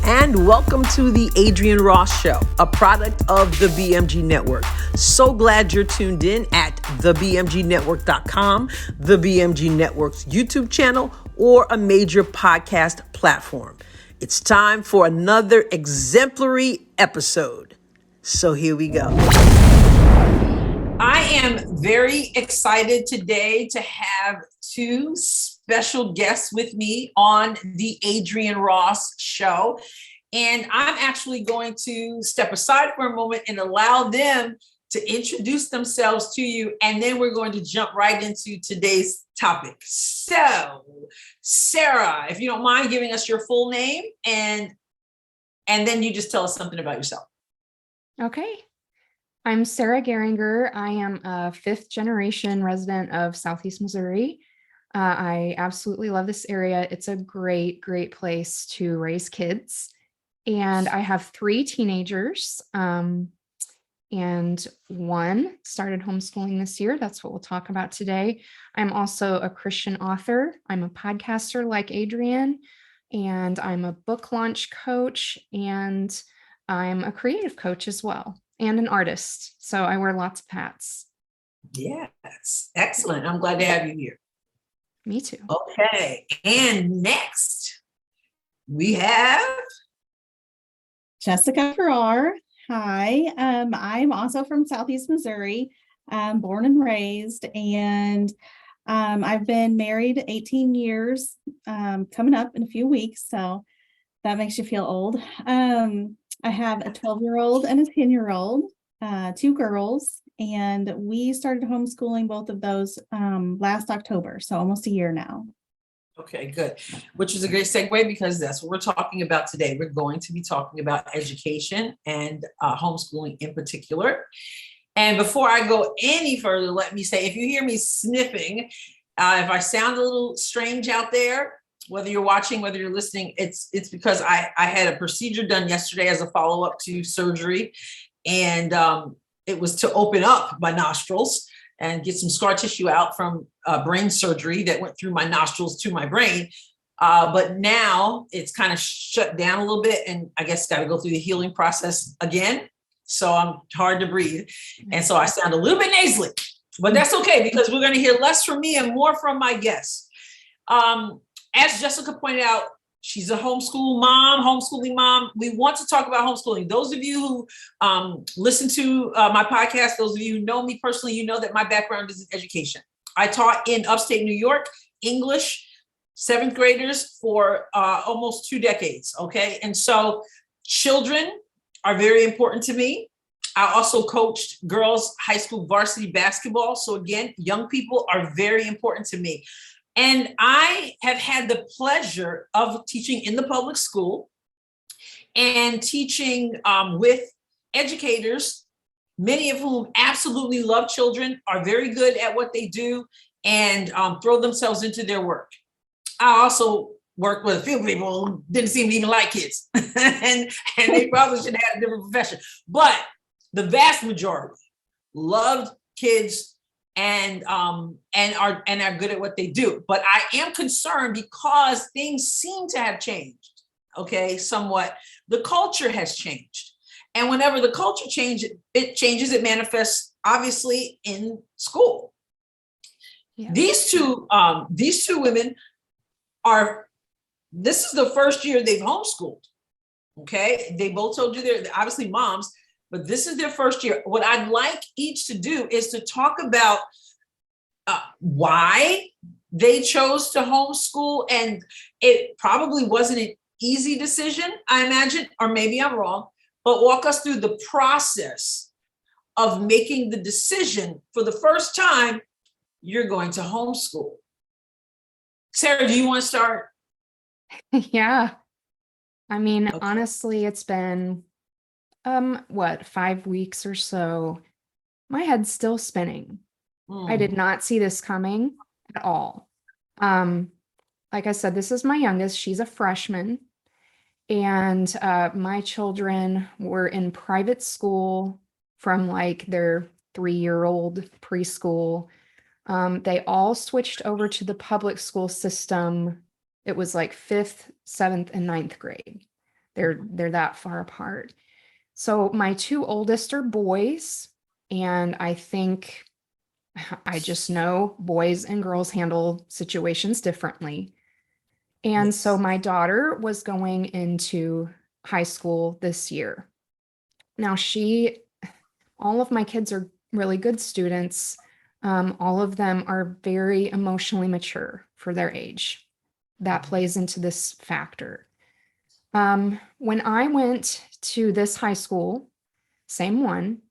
and welcome to the Adrienne Ross Show, a product of the BMG Network. So glad you're tuned in at thebmgnetwork.com, the BMG Network's YouTube channel, or a major podcast platform. It's time for another exemplary episode. So here we go. I am very excited today to have two special guests with me on the Adrienne Ross Show. And I'm actually going to step aside for a moment and allow them to introduce themselves to you. And then we're going to jump right into today's topic. So, Sarah, if you don't mind giving us your full name and then you just tell us something about yourself. Okay. I'm Sarah Geringer. I am a fifth generation resident of Southeast Missouri. I absolutely love this area. It's a great, great place to raise kids. And I have three teenagers, and one started homeschooling this year. That's what we'll talk about today. I'm also a Christian author. I'm a podcaster like Adrienne, and I'm a book launch coach, and I'm a creative coach as well, and an artist. So I wear lots of hats. Yes, excellent. I'm glad to have you here. Me too. Okay, and next we have Jessica Farrar. Hi, I'm also from Southeast Missouri, born and raised, and I've been married 18 years, coming up in a few weeks, so that makes you feel old. I have a 12-year-old and a 10-year-old, two girls, and we started homeschooling both of those last October, so almost a year now. Okay, good. Which is a great segue because that's what we're talking about today. We're going to be talking about education and homeschooling in particular. And before I go any further, let me say, if you hear me sniffing, if I sound a little strange out there, whether you're watching, whether you're listening, it's because I had a procedure done yesterday as a follow-up to surgery. And it was to open up my nostrils and get some scar tissue out from brain surgery that went through my nostrils to my brain. But now it's kind of shut down a little bit, and I guess got to go through the healing process again. So I'm hard to breathe. And so I sound a little bit nasally, but that's okay because we're going to hear less from me and more from my guests. As Jessica pointed out, she's a homeschooling mom. We want to talk about homeschooling. Those of you who listen to my podcast, those of you who know me personally, you know that my background is in education. I taught in upstate New York, English, seventh graders for almost 2 decades, okay? And so children are very important to me. I also coached girls' high school varsity basketball. So again, young people are very important to me. And I have had the pleasure of teaching in the public school and teaching with educators, many of whom absolutely love children, are very good at what they do, and throw themselves into their work. I also worked with a few people who didn't seem to even like kids, and they probably should have a different profession. But the vast majority loved kids and are good at what they do. But I am concerned because things seem to have changed, okay, somewhat. The culture has changed. And whenever the culture changes, it manifests obviously in school. Yeah. These two women this is the first year they've homeschooled, okay? They both told you they're obviously moms, but this is their first year. What I'd like each to do is to talk about why they chose to homeschool. And it probably wasn't an easy decision, I imagine, or maybe I'm wrong, but walk us through the process of making the decision for the first time you're going to homeschool. Sarah, do you want to start? Yeah. I mean, Okay. Honestly, it's been 5 weeks or so. My head's still spinning. I did not see this coming at all. Like I said, this is my youngest. She's a freshman. And my children were in private school from like their 3-year-old preschool. They all switched over to the public school system. It was like 5th, 7th, and 9th grade. They're that far apart. So my two oldest are boys, and I think I just know boys and girls handle situations differently. And so Yes. my daughter was going into high school this year. Now all of my kids are really good students. All of them are very emotionally mature for their age. That plays into this factor. When I went to this high school, same one,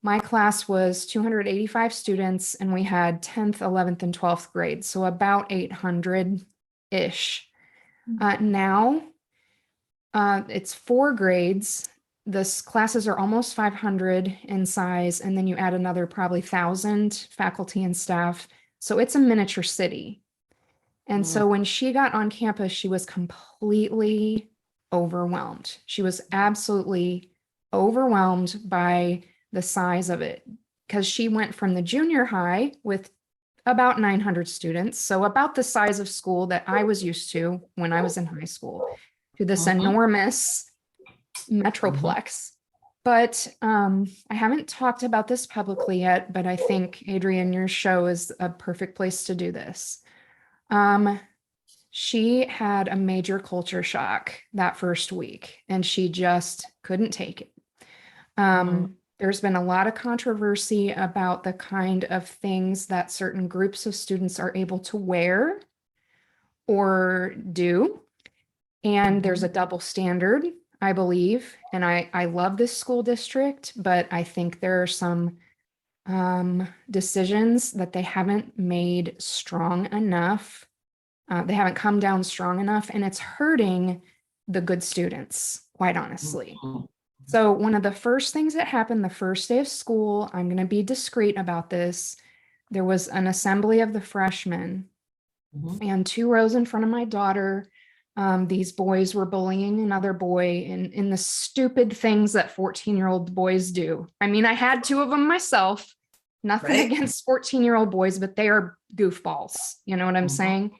my class was 285 students, and we had 10th, 11th, and 12th grade, so about 800-ish. Now, it's 4 grades. The classes are almost 500 in size, and then you add another probably 1,000 faculty and staff. So it's a miniature city. And so when she got on campus, she was completely overwhelmed. She was absolutely overwhelmed by the size of it, because she went from the junior high with about 900 students, so about the size of school that I was used to when I was in high school, to this enormous metroplex. But I haven't talked about this publicly yet, but I think, Adrienne, your show is a perfect place to do this. She had a major culture shock that first week, and she just couldn't take it. There's been a lot of controversy about the kind of things that certain groups of students are able to wear or do. And there's a double standard, I believe. And I love this school district, but I think there are some decisions that they haven't made strong enough. They haven't come down strong enough, and it's hurting the good students, quite honestly. So one of the first things that happened the first day of school, I'm going to be discreet about this. There was an assembly of the freshmen, and 2 rows in front of my daughter, these boys were bullying another boy in the stupid things that 14-year-old boys do. I mean, I had 2 of them myself. Nothing against 14-year-old boys, but they are goofballs. You know what I'm saying?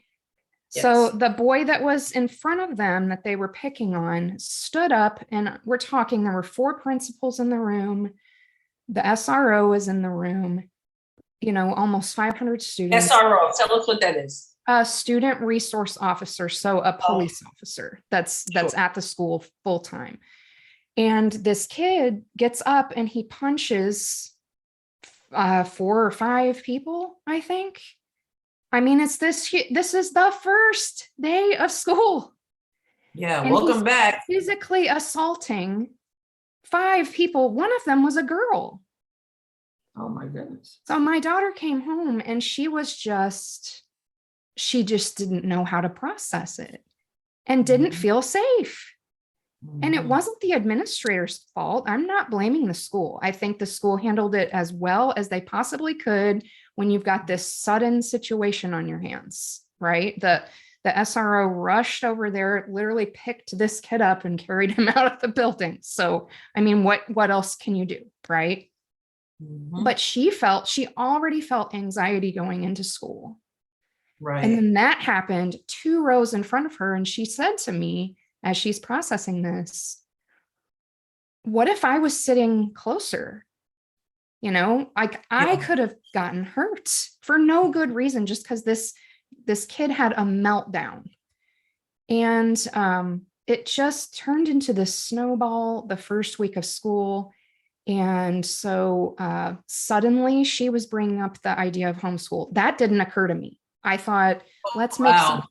Yes. So the boy that was in front of them that they were picking on stood up, and we're talking, there were 4 principals in the room. The SRO was in the room, almost 500 students. SRO, tell us what that is. A student resource officer, so a police officer that's at the school full time. And this kid gets up and he punches 4 or 5 people, I think. I mean, this is the first day of school. Yeah, and welcome back. Physically assaulting 5 people. One of them was a girl. Oh my goodness. So my daughter came home, and she just didn't know how to process it, and didn't feel safe. And it wasn't the administrator's fault. I'm not blaming the school. I think the school handled it as well as they possibly could when you've got this sudden situation on your hands, right? The SRO rushed over there, literally picked this kid up and carried him out of the building. So, I mean, what else can you do, right? But she already felt anxiety going into school. Right. And then that happened 2 rows in front of her. And she said to me, as she's processing this, what if I was sitting closer? I could have gotten hurt for no good reason, just because this kid had a meltdown. And it just turned into this snowball the first week of school. And so suddenly she was bringing up the idea of homeschool. That didn't occur to me. I thought, let's make some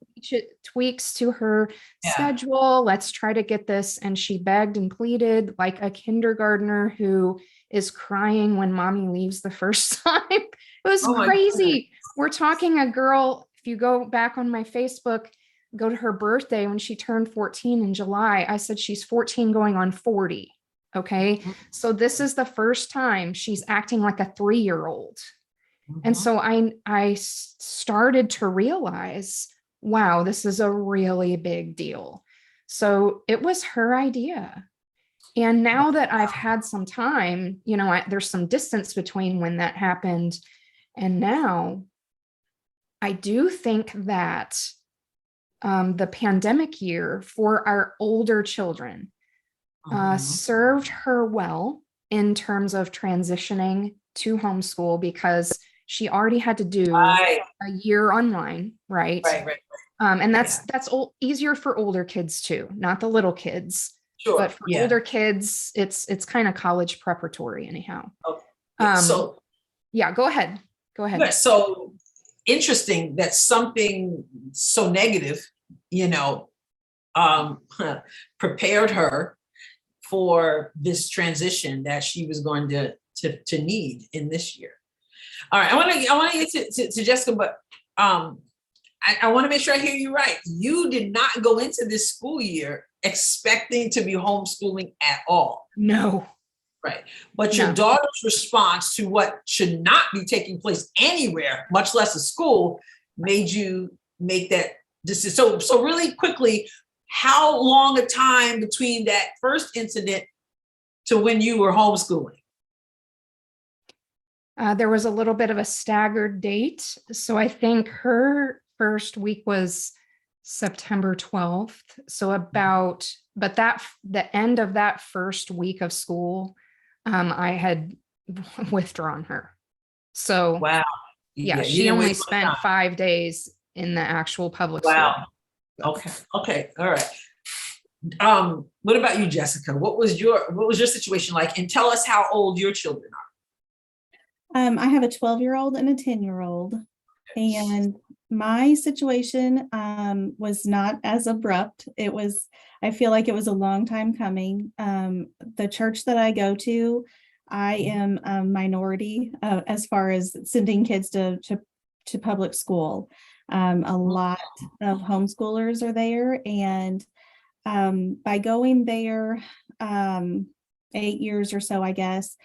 tweaks to her schedule. Let's try to get this. And she begged and pleaded like a kindergartner who is crying when mommy leaves the first time. It was crazy. We're talking a girl, if you go back on my Facebook, go to her birthday when she turned 14 in July. I said she's 14 going on 40. Okay. So this is the first time she's acting like a 3-year-old. And so I started to realize, wow, this is a really big deal. So it was her idea. And now that I've had some time, there's some distance between when that happened and now, I do think that the pandemic year for our older children served her well in terms of transitioning to homeschool because she already had to do Right, a year online, right? right. And Yeah, that's easier for older kids too, not the little kids, but sure. for Yeah. older kids, it's kind of college preparatory anyhow. Okay. Yeah. So, Yeah, go ahead. Go ahead. yeah, so interesting that something so negative, you know, um, prepared her for this transition that she was going to need in this year. All right, I want to get to Jessica, but I want to make sure I hear you right. You did not go into this school year expecting to be homeschooling at all. No, Right. But your no. daughter's response to what should not be taking place anywhere, much less a school, made you make that decision. So really quickly, how long a time between that first incident to when you were homeschooling? There was a little bit of a staggered date. So I think her first week was September 12th. So the end of that first week of school, I had withdrawn her. So Wow. yeah, Yeah, you she didn't only waste much spent time. 5 days in the actual public school. Wow. Okay. Okay. All right. What about you, Jessica? What was your situation like? And tell us how old your children I have a 12-year-old and a 10-year-old, and my situation was not as abrupt. I feel like it was a long time coming. The church that I go to, I am a minority as far as sending kids to public school. A lot of homeschoolers are there, and by going there 8 years or so, I guess,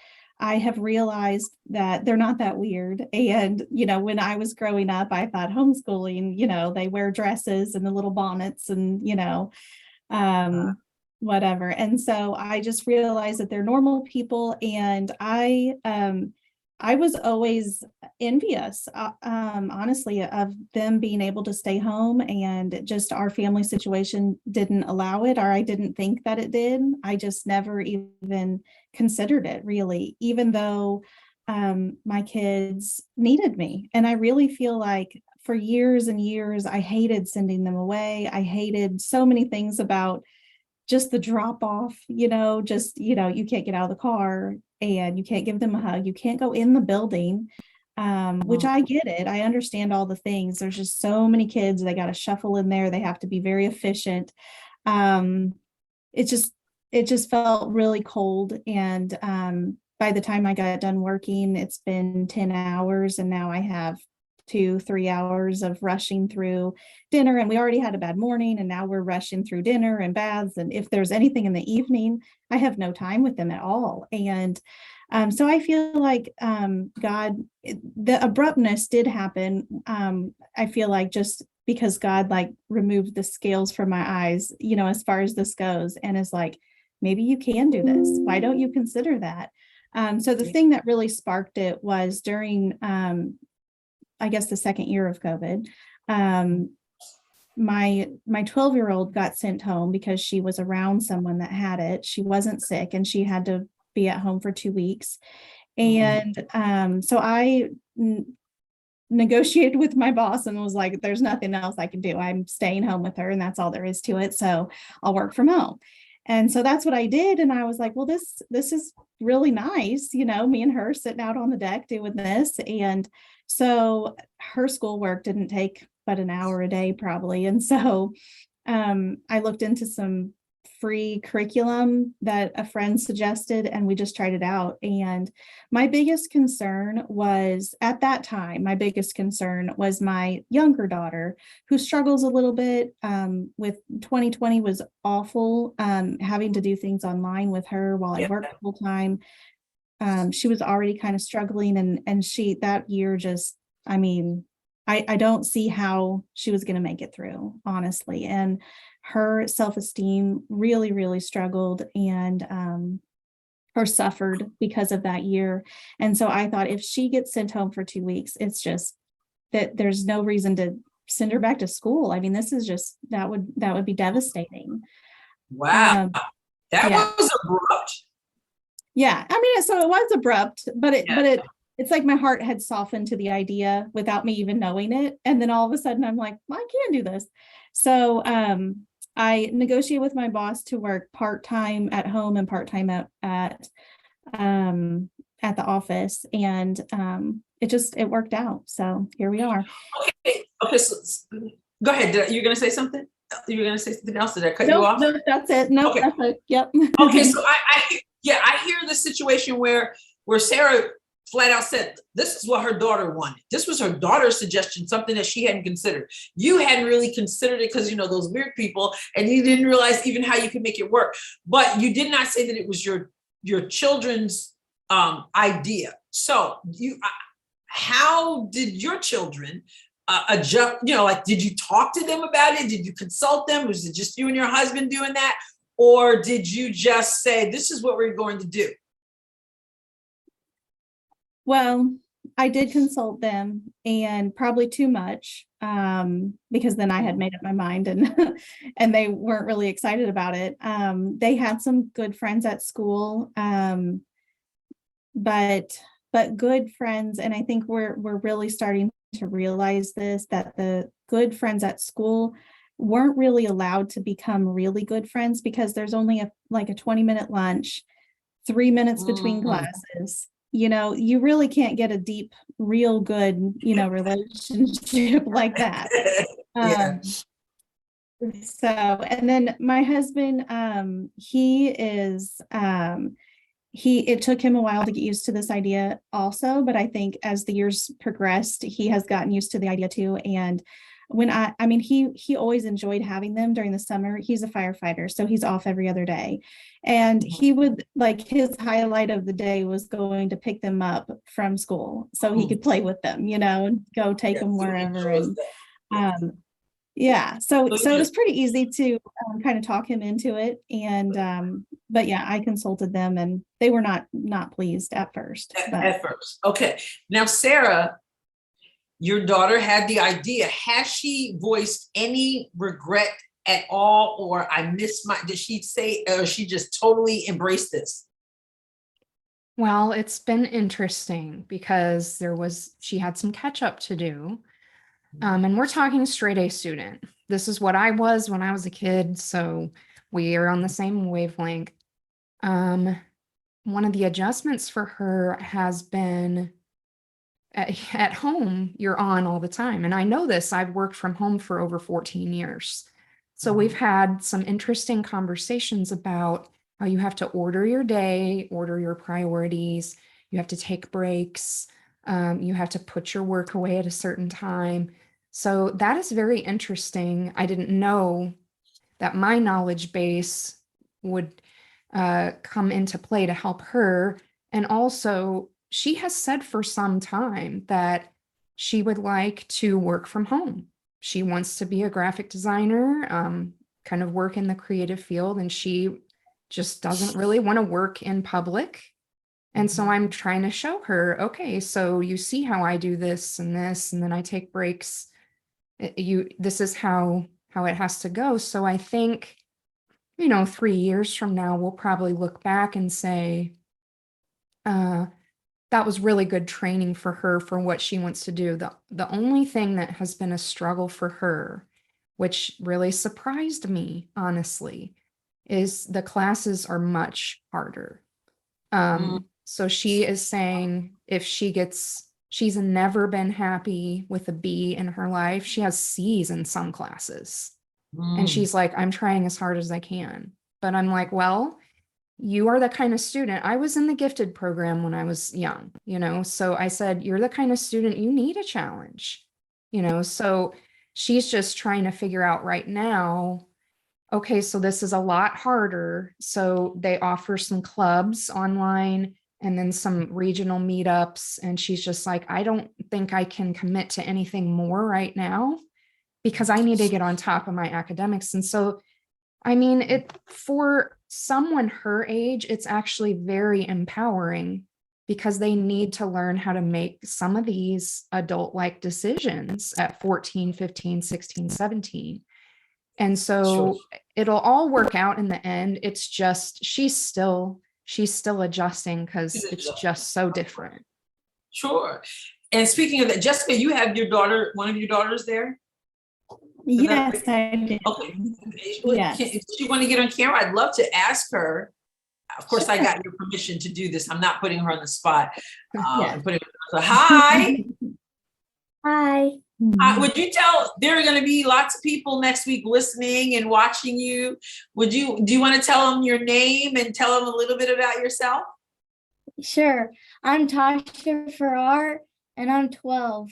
I have realized that they're not that weird. And, when I was growing up, I thought homeschooling, they wear dresses and the little bonnets and, are? whatever. And so I just realized that they're normal people. And I was always envious, honestly, of them being able to stay home, and just our family situation didn't allow it, or I didn't think that it did. I just never even considered it, really, even though my kids needed me. And I really feel like for years and years, I hated sending them away. I hated so many things about just the drop off, you can't get out of the car and you can't give them a hug. You can't go in the building, which I get it. I understand all the things. There's just so many kids. They got to shuffle in there. They have to be very efficient. Um, it just, it just felt really cold. And by the time I got done working, it's been 10 hours, and now I have 2-3 hours of rushing through dinner, and we already had a bad morning, and now we're rushing through dinner and baths, and if there's anything in the evening, I have no time with them at all. And so I feel like the abruptness did happen. I feel like just because God removed the scales from my eyes, as far as this goes, and is like, maybe you can do this. Why don't you consider that? So the thing that really sparked it was during I guess the second year of COVID. My 12-year-old got sent home because she was around someone that had it. She wasn't sick, and she had to be at home for 2 weeks. And so I negotiated with my boss and was like, there's nothing else I can do. I'm staying home with her, and that's all there is to it. So I'll work from home. And so that's what I did. And I was like, well, this is really nice. Me and her sitting out on the deck doing this. And so her schoolwork didn't take but an hour a day probably. And so I looked into some free curriculum that a friend suggested, and we just tried it out. And my biggest concern was, at that time, my younger daughter, who struggles a little bit with 2020 was awful, having to do things online with her while I worked full time. She was already kind of struggling, and that year just, I don't see how she was going to make it through, honestly. And her self-esteem really, really struggled, and or suffered because of that year. And so I thought, if she gets sent home for 2 weeks, it's just that there's no reason send her back to school. I mean, this is just, that would be devastating. Wow. That Yeah. was abrupt. Yeah. I mean, so it was abrupt, but Yeah. it's like my heart had softened to the idea without me even knowing it. And then all of a sudden I'm like, well, I can do this. So I negotiated with my boss to work part-time at home and part-time at the office. And it worked out. So here we are. Okay. So, go ahead. You're going to say something? You're going to say something else? Did I cut you Nope, off? nope, that's it. Nope, Okay. that's it. Yep. Okay. So I hear the situation where Sarah flat out said, this is what her daughter wanted. This was her daughter's suggestion, something that she hadn't considered. You hadn't really considered it because, those weird people, and you didn't realize even how you could make it work. But you did not say that it was your children's idea. So how did your children adjust? Did you talk to them about it? Did you consult them? Was it just you and your husband doing that? Or did you just say, this is what we're going to do? Well, I did consult them, and probably too much, because then I had made up my mind, and and they weren't really excited about it. They had some good friends at school, but good friends, and I think we're really starting to realize this, that the good friends at school weren't really allowed to become really good friends, because there's only a 20-minute lunch, 3 minutes between classes. You really can't get a deep, real good, relationship like that. Yeah. So, and then my husband, it took him a while to get used to this idea also, but I think as the years progressed, he has gotten used to the idea too. And when he always enjoyed having them during the summer. He's a firefighter, so he's off every other day. And he would, his highlight of the day was going to pick them up from school so he could play with them, and go take them wherever. And yeah, so it was pretty easy to kind of talk him into it. And but yeah, I consulted them, and they were not pleased at first. At first. Okay. Now, Sarah, your daughter had the idea. Has she voiced any regret at all? Or did she say, or she just totally embraced this? Well, it's been interesting because she had some catch up to do. And we're talking straight A student. This is what I was when I was a kid. So we are on the same wavelength. One of the adjustments for her has been at home, you're on all the time. And I know this, I've worked from home for over 14 years. So we've had some interesting conversations about how you have to order your day, order your priorities, you have to take breaks, you have to put your work away at a certain time. So that is very interesting. I didn't know that my knowledge base would come into play to help her. And also, she has said for some time that she would like to work from home. She wants to be a graphic designer, kind of work in the creative field, and she just doesn't really want to work in public. And so I'm trying to show her, okay, so you see how I do this, and then I take breaks. This is how it has to go. So I think, 3 years from now, we'll probably look back and say, that was really good training for her for what she wants to do. The only thing that has been a struggle for her, which really surprised me, honestly, is the classes are much harder. So she is saying if she's never been happy with a B in her life. She has C's in some classes. And she's like, I'm trying as hard as I can. But I'm like, well, you are the kind of student. I was in the gifted program when I was young, so I said, you're the kind of student you need a challenge, so she's just trying to figure out right now, okay, so this is a lot harder. So they offer some clubs online and then some regional meetups. And she's just like, I don't think I can commit to anything more right now because I need to get on top of my academics. And so, for someone her age, it's actually very empowering because they need to learn how to make some of these adult-like decisions at 14, 15, 16, 17. And so it'll all work out in the end. It's just she's still adjusting because it's just so different. Sure. And speaking of that, Jessica, you have your daughter, one of your daughters there? Yes, I do. Okay. Yes. If you want to get on camera, I'd love to ask her. Of course, I got your permission to do this. I'm not putting her on the spot. Yes. So, hi. Hi. Would you tell, there are going to be lots of people next week listening and watching you. Do you want to tell them your name and tell them a little bit about yourself? Sure. I'm Tasha Farrar and I'm 12.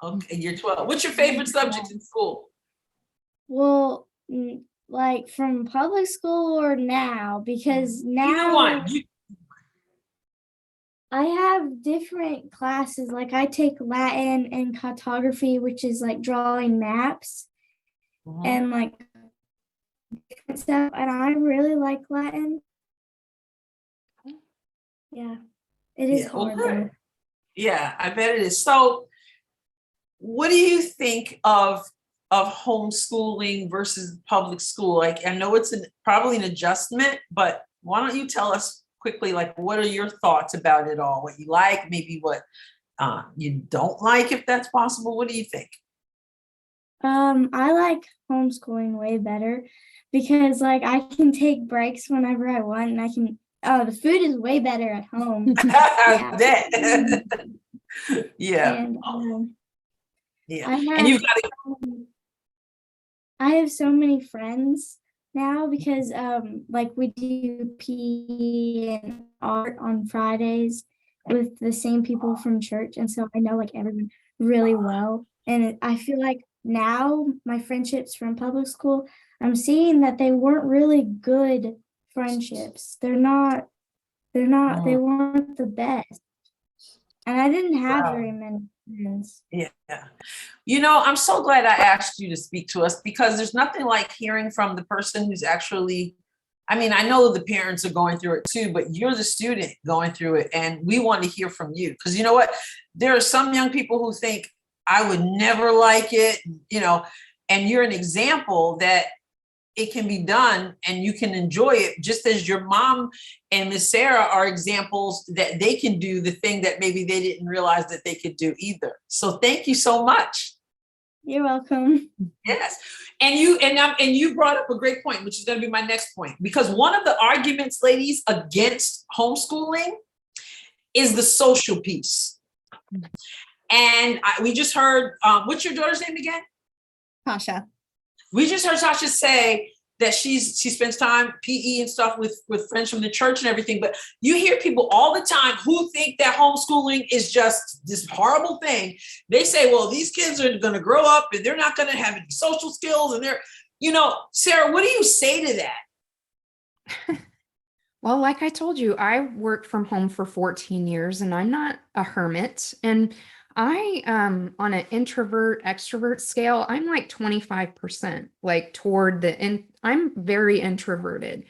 Okay, you're 12. What's your favorite subject in school? Well, like from public school or now? Because Either now one. I have different classes. Like I take Latin and cartography, which is like drawing maps and like different stuff. And I really like Latin. Yeah, it is hard though. Yeah, I bet it is. So what do you think of homeschooling versus public school? Like, I know it's probably an adjustment, but why don't you tell us quickly, like, what are your thoughts about it all? What you like, maybe what you don't like, if that's possible. What do you think? I like homeschooling way better because like I can take breaks whenever I want and I can, the food is way better at home. Yeah. And yeah. I have so many friends now because like we do PE and art on Fridays with the same people from church, and so I know like everyone really well. And I feel like now my friendships from public school, I'm seeing that they weren't really good friendships. They weren't the best. And I didn't have very many friends. Yeah. You know, I'm so glad I asked you to speak to us because there's nothing like hearing from the person who's actually, I mean, I know the parents are going through it too, but you're the student going through it. And we want to hear from you because you know what? There are some young people who think I would never like it, you know, and you're an example that it can be done and you can enjoy it, just as your mom and Miss Sarah are examples that they can do the thing that maybe they didn't realize that they could do either. So thank you so much. You're welcome. Yes. And you brought up a great point, which is going to be my next point, because one of the arguments, ladies, against homeschooling is the social piece. And we just heard, what's your daughter's name again? Tasha. We just heard Tasha say that she spends time PE and stuff with friends from the church and everything. But you hear people all the time who think that homeschooling is just this horrible thing. They say, well, these kids are going to grow up and they're not going to have any social skills. And they're, you know, Sarah, what do you say to that? Well, like I told you, I worked from home for 14 years and I'm not a hermit. And I, on an introvert extrovert scale, I'm like 25%, like toward I'm very introverted.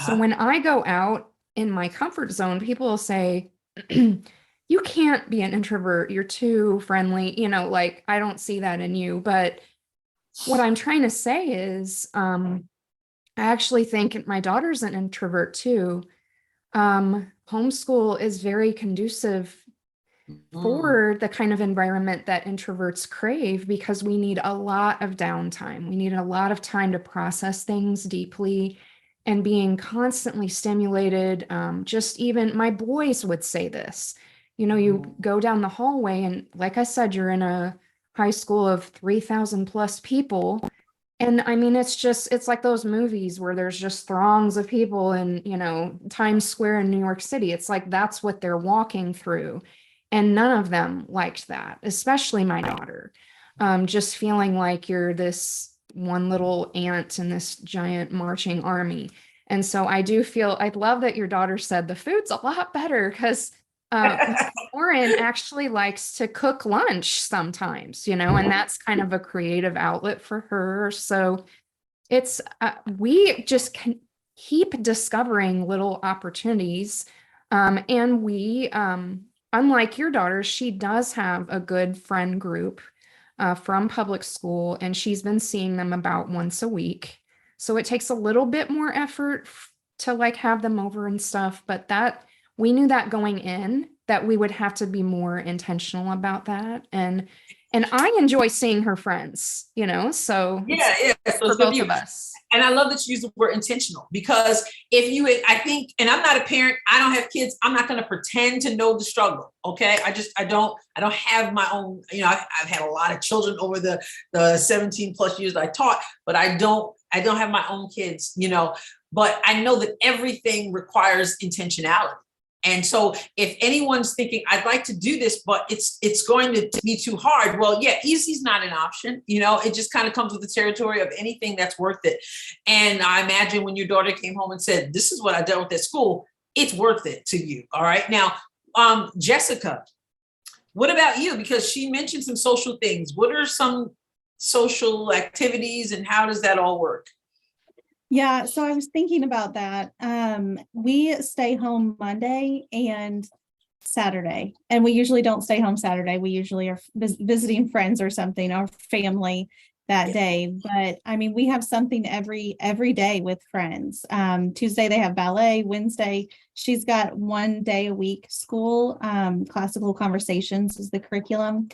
So when I go out in my comfort zone, people will say, you can't be an introvert. You're too friendly. You know, like, I don't see that in you. But what I'm trying to say is, I actually think my daughter's an introvert too. Homeschool is very conducive for the kind of environment that introverts crave because we need a lot of downtime. We need a lot of time to process things deeply and being constantly stimulated. Just even my boys would say this, you know, you go down the hallway and like I said, you're in a high school of 3,000 plus people. And I mean, it's like those movies where there's just throngs of people in, you know, Times Square in New York City. It's like, that's what they're walking through. And none of them liked that, especially my daughter. Just feeling like you're this one little ant in this giant marching army. And so I love that your daughter said the food's a lot better because Lauren actually likes to cook lunch sometimes, you know, and that's kind of a creative outlet for her. So we just can keep discovering little opportunities. And we, unlike your daughter, she does have a good friend group from public school, and she's been seeing them about once a week. So it takes a little bit more effort to like have them over and stuff, but that we knew that going in that we would have to be more intentional about that. And I enjoy seeing her friends, you know, so Yeah, yeah. So for it's good for both you. of us. And I love that you use the word intentional, because if you, I think, and I'm not a parent, I don't have kids, I'm not going to pretend to know the struggle. Okay. I don't have my own, you know, I've had a lot of children over the 17 plus years that I taught, but I don't have my own kids, you know, but I know that everything requires intentionality. And so if anyone's thinking, I'd like to do this, but it's going to be too hard. Well, yeah, easy's not an option. You know, it just kind of comes with the territory of anything that's worth it. And I imagine when your daughter came home and said, this is what I dealt with at school, it's worth it to you. All right. Now, Jessica, what about you? Because she mentioned some social things. What are some social activities and how does that all work? Yeah, so I was thinking about that. We stay home Monday and Saturday, and we usually don't stay home Saturday. We usually are visiting friends or something, our family that day. But I mean, we have something every day with friends. Tuesday they have ballet. Wednesday she's got 1 day a week school. Classical conversations is the curriculum,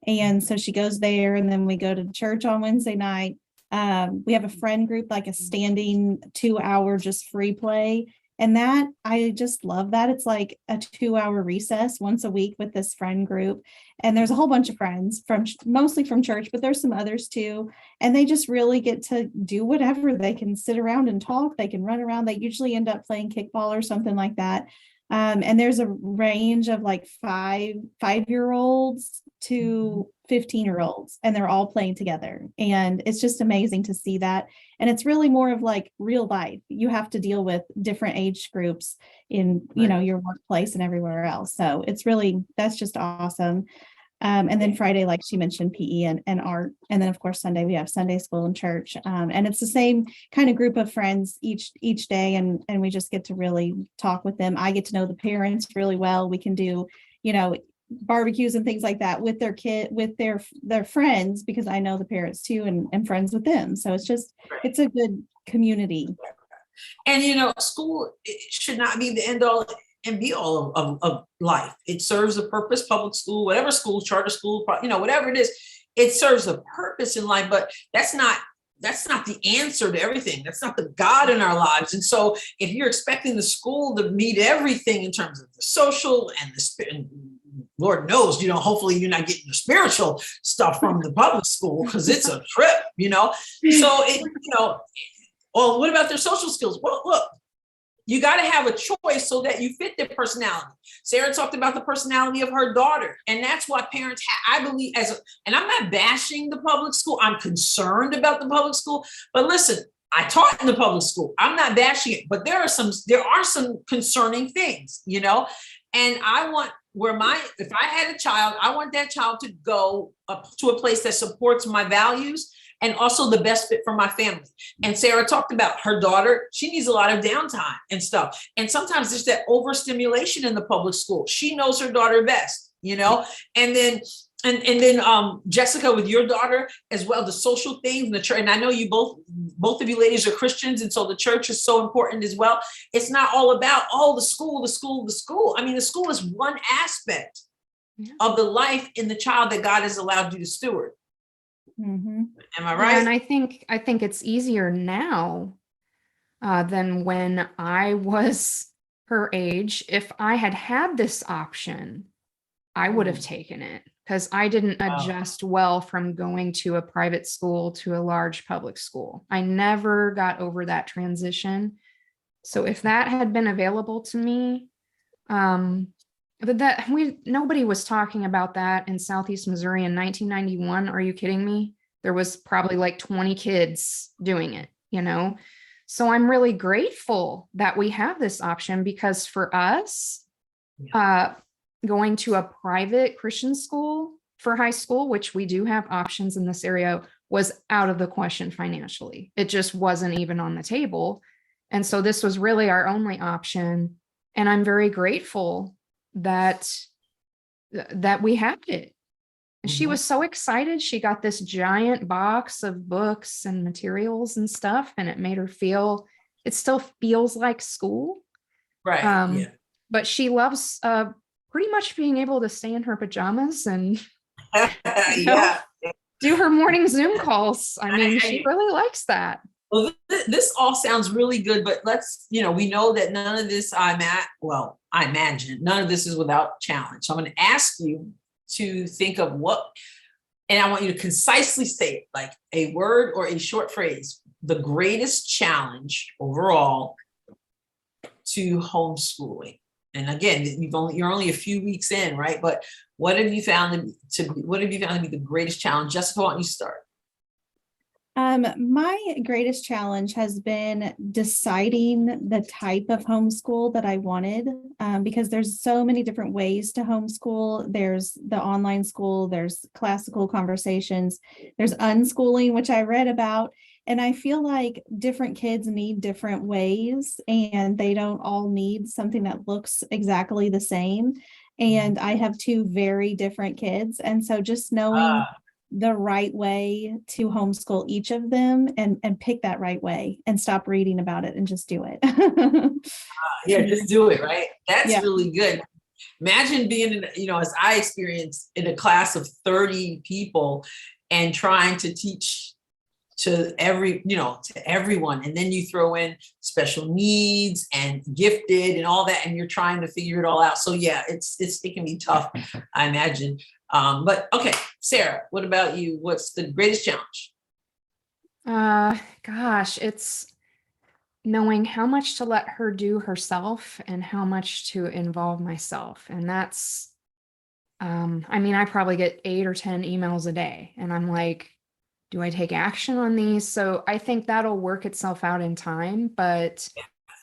and so she goes there, and then we go to church on Wednesday night. We have a friend group, like a standing 2-hour just free play. And that, I just love that. It's like a 2-hour recess once a week with this friend group. And there's a whole bunch of friends mostly from church, but there's some others too. And they just really get to do whatever. They can sit around and talk. They can run around. They usually end up playing kickball or something like that. And there's a range of like five-year-olds to 15-year-olds, and they're all playing together. And it's just amazing to see that. And it's really more of like real life. You have to deal with different age groups in, you know, your workplace and everywhere else. So it's really, that's just awesome. And then Friday, like she mentioned, PE and art. And then of course, Sunday, we have Sunday school and church. And it's the same kind of group of friends each day. And we just get to really talk with them. I get to know the parents really well. We can do, you know, barbecues and things like that with their friends, because I know the parents too, and friends with them. So it's a good community. And, you know, school should not be the end all and be all of life. It serves a purpose, public school, whatever school, charter school, you know, whatever it is, it serves a purpose in life, but that's not the answer to everything. That's not the God in our lives. And so if you're expecting the school to meet everything in terms of the social and the spirit, Lord knows, you know, hopefully you're not getting the spiritual stuff from the public school, because it's a trip, you know? So it, you know, well, what about their social skills? Well, look, you got to have a choice so that you fit their personality. Sarah talked about the personality of her daughter. And that's why parents, I believe, and I'm not bashing the public school. I'm concerned about the public school. But listen, I taught in the public school. I'm not bashing it, but there are some concerning things, you know, and I want if I had a child, I want that child to go up to a place that supports my values and also the best fit for my family. And Sarah talked about her daughter. She needs a lot of downtime and stuff. And sometimes there's that overstimulation in the public school. She knows her daughter best, you know? And then Jessica, with your daughter as well, the social things and the church. And I know you both of you ladies are Christians. And so the church is so important as well. It's not all about, the school. I mean, the school is one aspect of the life in the child that God has allowed you to steward. Mm-hmm. Am I right? Yeah, and I think it's easier now than when I was her age. If I had had this option, I would have taken it, because I didn't adjust well from going to a private school to a large public school. I never got over that transition. So if that had been available to me, nobody was talking about that in Southeast Missouri in 1991. Are you kidding me? There was probably like 20 kids doing it, you know? So I'm really grateful that we have this option, because for us, going to a private Christian school for high school, which we do have options in this area, was out of the question financially. It just wasn't even on the table. And so this was really our only option. And I'm very grateful that we had it. She was so excited. She got this giant box of books and materials and stuff, and it made her feel, it still feels like school. Right. Yeah. But she loves pretty much being able to stay in her pajamas and Yeah. do her morning Zoom calls. I mean, she really likes that. Well, this all sounds really good, but let's, we know that none of this, I imagine none of this is without challenge. So I'm going to ask you to think of what, and I want you to concisely state, like a word or a short phrase, the greatest challenge overall to homeschooling. And again, you're only a few weeks in, right? But what have you found to be the greatest challenge? Jessica, why don't you start? My greatest challenge has been deciding the type of homeschool that I wanted, because there's so many different ways to homeschool. There's the online school, there's classical conversations, there's unschooling, which I read about. And I feel like different kids need different ways, and they don't all need something that looks exactly the same. And I have two very different kids. And so just knowing the right way to homeschool each of them and pick that right way and stop reading about it and just do it. Yeah, just do it, right? That's Yeah. really good. Imagine being in, as I experienced, in a class of 30 people and trying to teach to everyone. And then you throw in special needs and gifted and all that, and you're trying to figure it all out. So yeah, it can be tough, I imagine. But okay, Sarah, what about you? What's the greatest challenge? Gosh, it's knowing how much to let her do herself and how much to involve myself. And that's, I probably get 8 or 10 emails a day, and I'm like, do I take action on these? So I think that'll work itself out in time. But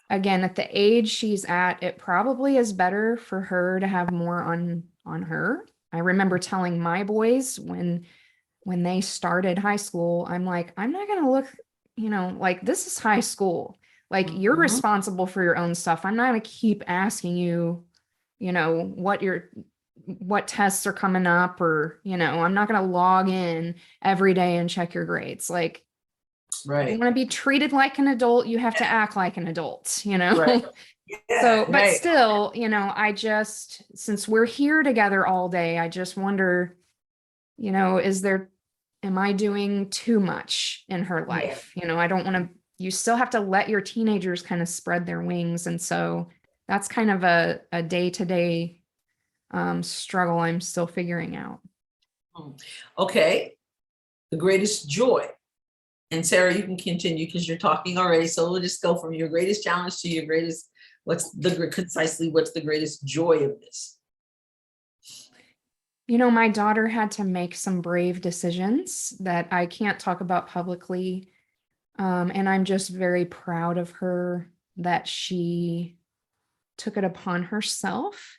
again, at the age she's at, it probably is better for her to have more on her. I remember telling my boys when they started high school, I'm like, I'm not going to look, like, this is high school. Like, you're responsible for your own stuff. I'm not going to keep asking you, what tests are coming up, or, I'm not going to log in every day and check your grades. Like, right. You want to be treated like an adult, you have to act like an adult, Right. Yeah, So, but right. still, since we're here together all day, I just wonder, am I doing too much in her life? I don't want to, you still have to let your teenagers kind of spread their wings. And so that's kind of a day-to-day struggle I'm still figuring out. Okay. The greatest joy. And Sarah, you can continue because you're talking already. So we'll just go from your greatest challenge to your greatest, what's the greatest joy of this? My daughter had to make some brave decisions that I can't talk about publicly. And I'm just very proud of her that she took it upon herself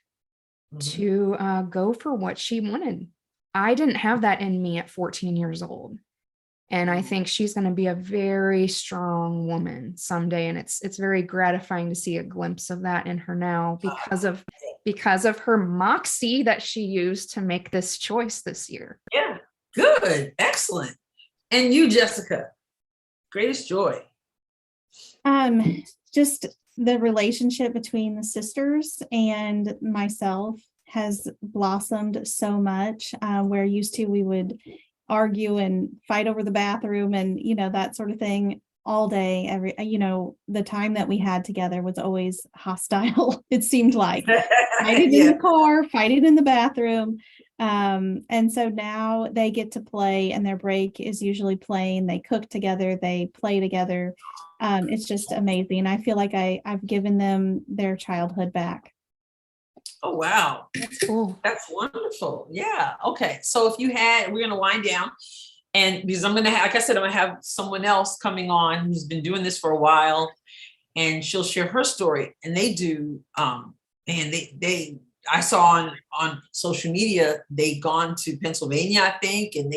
to go for what she wanted. I didn't have that in me at 14 years old. And I think she's going to be a very strong woman someday. And it's very gratifying to see a glimpse of that in her now because of her moxie that she used to make this choice this year. Yeah, good, excellent. And you, Jessica, greatest joy? Just the relationship between the sisters and myself has blossomed so much. Where used to we would argue and fight over the bathroom and that sort of thing all day. The time that we had together was always hostile. It seemed like fighting in the car, fighting in the bathroom. And so now they get to play, and their break is usually playing. They cook together, they play together. It's just amazing. I feel like I've given them their childhood back. Oh, wow. That's cool. That's wonderful. Yeah. Okay. So we're going to wind down, and because I'm going to like I said, I'm going to have someone else coming on who's been doing this for a while, and she'll share her story. And they do, and I saw on social media, they've gone to Pennsylvania, I think, and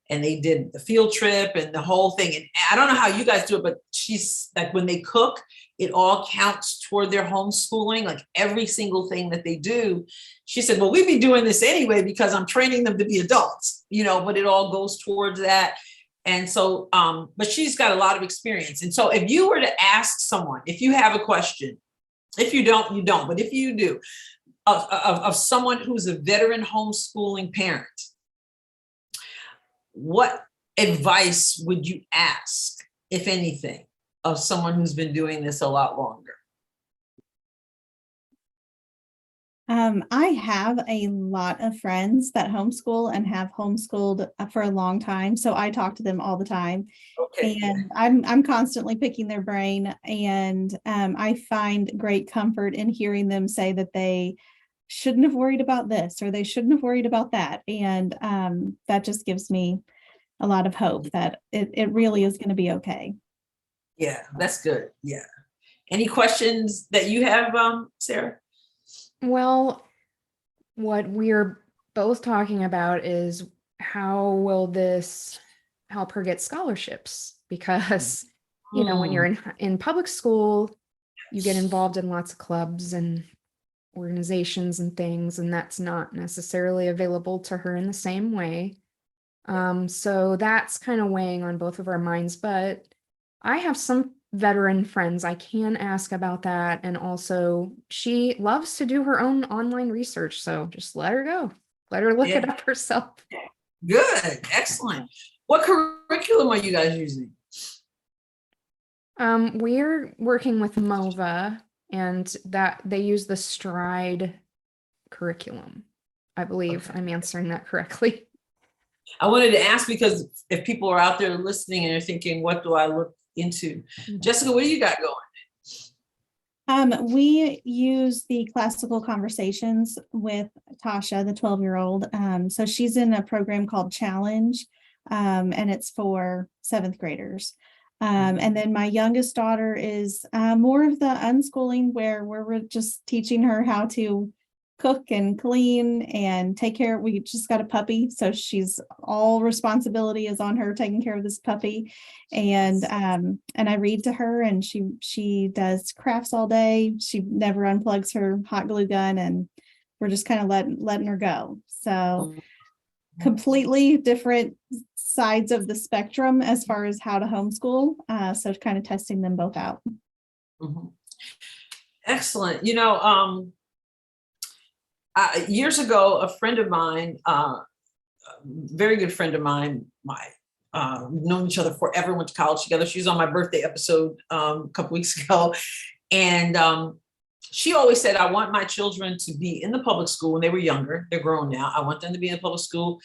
and they did the field trip and the whole thing. And I don't know how you guys do it, but she's like, when they cook, it all counts toward their homeschooling, like every single thing that they do. She said, well, we'd be doing this anyway because I'm training them to be adults, but it all goes towards that. And so, but she's got a lot of experience. And so if you were to ask someone, if you have a question, if you don't, you don't, but if you do, of someone who's a veteran homeschooling parent, what advice would you ask, if anything, of someone who's been doing this a lot longer? I have a lot of friends that homeschool and have homeschooled for a long time. So I talk to them all the time. Okay. And I'm constantly picking their brain. And I find great comfort in hearing them say that they shouldn't have worried about this or they shouldn't have worried about that. And that just gives me a lot of hope that it really is going to be okay. Yeah, that's good. Yeah. Any questions that you have, Sarah? Well, what we're both talking about is how will this help her get scholarships? Because, when you're in public school, you get involved in lots of clubs and organizations and things, and that's not necessarily available to her in the same way. So that's kind of weighing on both of our minds, but I have some veteran friends I can ask about that. And also she loves to do her own online research. So just let her go. Let her look it up herself. Good. Excellent. What curriculum are you guys using? We're working with MOVA, and that they use the Stride curriculum. I believe I'm answering that correctly. I wanted to ask because if people are out there listening and they're thinking, what do I look into? Jessica, what do you got going? We use the classical conversations with Tasha, the 12-year-old. So she's in a program called Challenge, and it's for 7th graders. And then my youngest daughter is more of the unschooling, where we're just teaching her how to cook and clean and take care. We just got a puppy, so she's all responsibility is on her taking care of this puppy. And I read to her, and she does crafts all day. She never unplugs her hot glue gun, and we're just kind of letting her go. So completely different sides of the spectrum as far as how to homeschool. So kind of testing them both out. Mm-hmm. Excellent. Years ago, a friend of mine, very good friend of mine, we've known each other forever, went to college together. She was on my birthday episode a couple weeks ago. And she always said, I want my children to be in the public school when they were younger. They're grown now. I want them to be in the public school,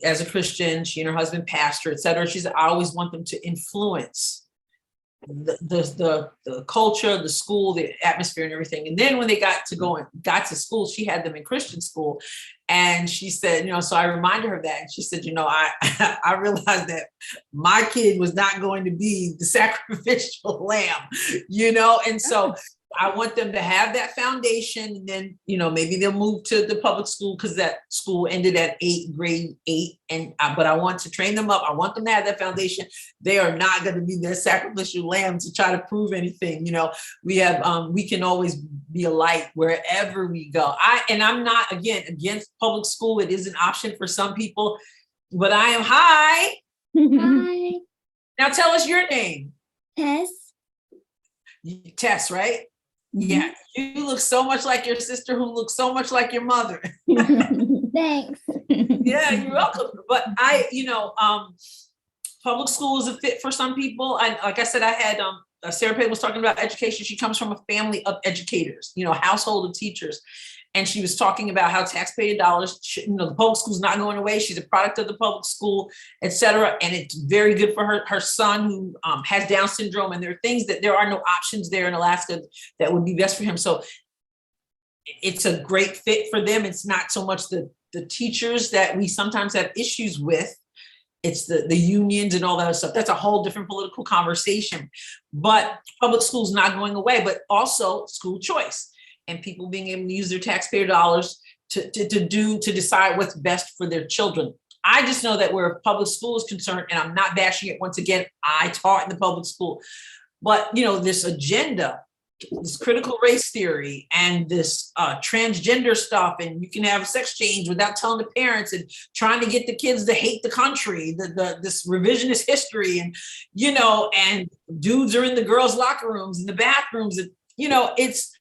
as a Christian. She and her husband pastor, et cetera. She said, I always want them to influence the culture, the school, the atmosphere and everything. And then when they got to school, she had them in Christian school. And she said, so I reminded her of that. And she said, I realized that my kid was not going to be the sacrificial lamb, and so I want them to have that foundation. And then, maybe they'll move to the public school because that school ended at grade 8. But I want to train them up. I want them to have that foundation. They are not going to be their sacrificial lamb to try to prove anything. We can always be a light wherever we go. I'm not, again, against public school. It is an option for some people, but I am hi. Hi. Now tell us your name. Tess. Tess, right? Yeah, you look so much like your sister, who looks so much like your mother. Thanks. Yeah, you're welcome. But public school is a fit for some people. Like I said, I had Sarah Payne was talking about education. She comes from a family of educators, household of teachers. And she was talking about how taxpayer dollars, the public school's not going away. She's a product of the public school, et cetera. And it's very good for her son who has Down syndrome. And there are things that there are no options there in Alaska that would be best for him. So it's a great fit for them. It's not so much the teachers that we sometimes have issues with. It's the unions and all that stuff. That's a whole different political conversation. But public school's not going away, but also school choice. And people being able to use their taxpayer dollars to decide what's best for their children. I just know that where public school is concerned, and I'm not bashing it, once again, I taught in the public school, but this agenda, this critical race theory and this transgender stuff, and you can have sex change without telling the parents, and trying to get the kids to hate the country, this revisionist history, and and dudes are in the girls' locker rooms, in the bathrooms, and it's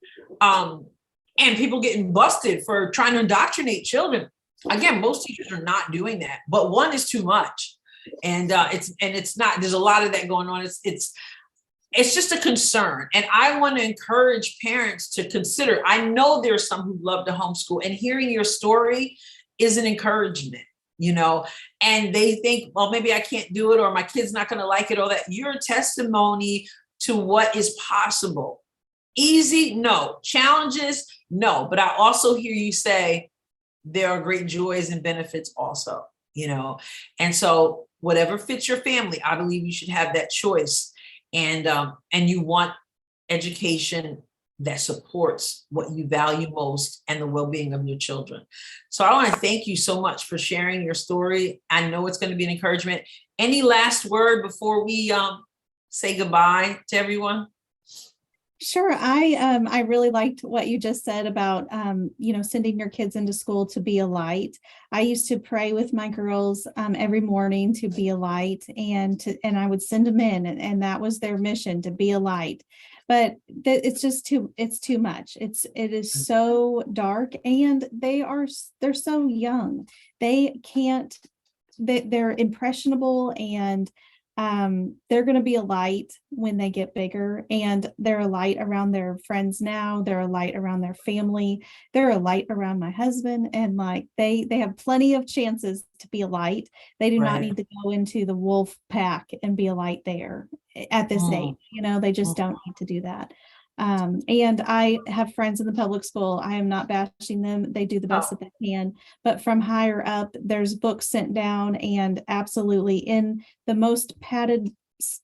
and people getting busted for trying to indoctrinate children. Again, most teachers are not doing that, but one is too much, and it's not. There's a lot of that going on. It's just a concern. And I want to encourage parents to consider. I know there's some who love to homeschool, and hearing your story is an encouragement, and they think, well, maybe I can't do it, or my kid's not going to like it, or that. You're a testimony to what is possible. Easy? No. Challenges? No. But I also hear you say there are great joys and benefits also, and so whatever fits your family, I believe you should have that choice. And you want education that supports what you value most and the well-being of your children. So I want to thank you so much for sharing your story. I know it's going to be an encouragement. Any last word before we say goodbye to everyone? Sure. I really liked what you just said about, sending your kids into school to be a light. I used to pray with my girls every morning to be a light, and I would send them in, and that was their mission, to be a light. But it's too much. It is so dark, and they're so young. They're impressionable, and they're going to be a light when they get bigger, and they're a light around their friends now. They're a light around their family. They're a light around my husband, and they have plenty of chances to be a light. They do not need to go into the wolf pack and be a light there at this age. They just don't need to do that. And I have friends in the public school. I am not bashing them. They do the best that they can, but from higher up, there's books sent down, and absolutely in the most padded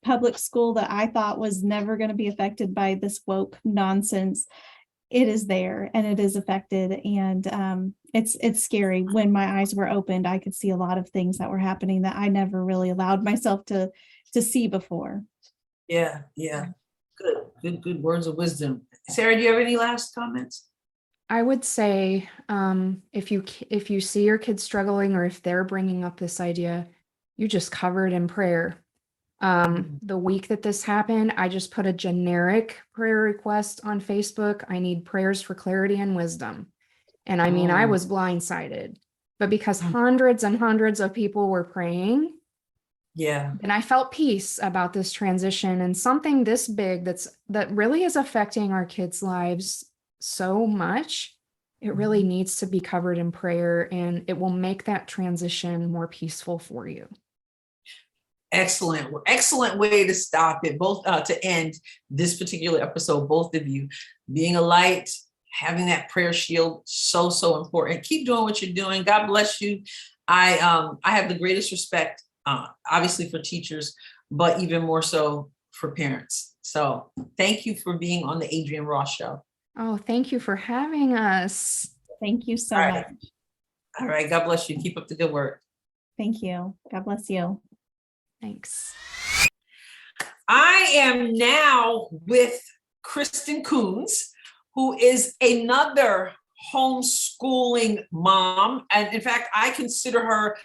public school that I thought was never going to be affected by this woke nonsense, it is there, and it is affected. And it's scary. When my eyes were opened, I could see a lot of things that were happening that I never really allowed myself to see before. Yeah. Good words of wisdom. Sarah, do you have any last comments? I would say if you see your kids struggling, or if they're bringing up this idea, you just cover it in prayer. The week that this happened, I just put a generic prayer request on Facebook. I need prayers for clarity and wisdom. And I mean, I was blindsided, but because hundreds and hundreds of people were praying, and I felt peace about this transition, and something this big that really is affecting our kids' lives so much. It really needs to be covered in prayer, and it will make that transition more peaceful for you. Excellent way to stop it, both to end this particular episode. Both of you being a light, having that prayer shield, so important. Keep doing what you're doing. God bless you. I have the greatest respect, obviously, for teachers, but even more so for parents. So thank you for being on the Adrienne Ross Show. Oh, thank you for having us. Thank you so much. All right. God bless you. Keep up the good work. Thank you. God bless you. Thanks. I am now with Kristen Coons, who is another homeschooling mom. And in fact, I consider her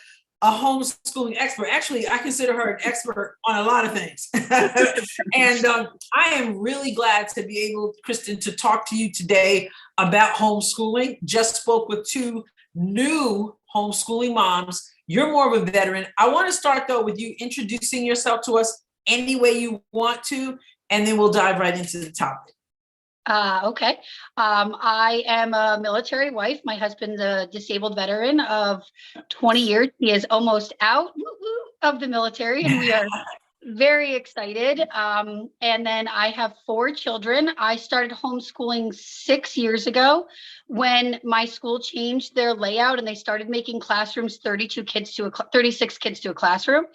a homeschooling expert. Actually, I consider her an expert on a lot of things. And I am really glad to be able, Kristen, to talk to you today about homeschooling. Just spoke with two new homeschooling moms. You're more of a veteran. I want to start, though, with you introducing yourself to us any way you want to, and then we'll dive right into the topic. Okay. I am a military wife. My husband's a disabled veteran of 20 years. He is almost out of the military, and we are very excited. And then I have 4 children. I started homeschooling 6 years ago when my school changed their layout and they started making classrooms 36 kids to a classroom.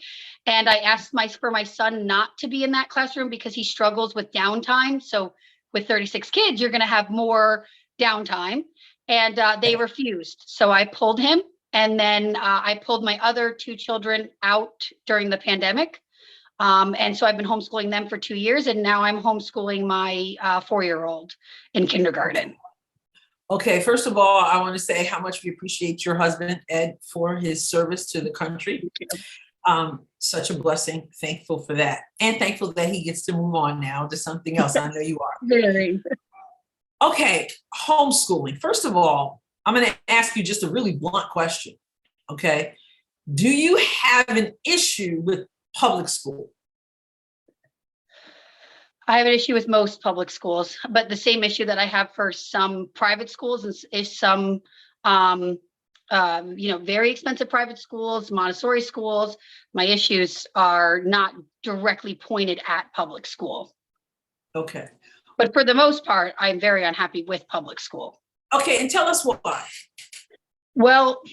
And I asked for my son not to be in that classroom because he struggles with downtime. So with 36 kids, you're going to have more downtime. And they refused. So I pulled him And then I pulled my other 2 children out during the pandemic. And so I've been homeschooling them for 2 years, and now I'm homeschooling my 4-year-old in kindergarten. Okay, first of all, I want to say how much we appreciate your husband, Ed, for his service to the country. Such a blessing. Thankful for that. And thankful that he gets to move on now to something else. I know you are. Very. Okay, homeschooling. First of all, I'm going to ask you just a really blunt question. Okay. Do you have an issue with public school? I have an issue with most public schools, but the same issue that I have for some private schools is some, very expensive private schools, Montessori schools. My issues are not directly pointed at public school. Okay. But for the most part, I'm very unhappy with public school. Okay, and tell us why. Well,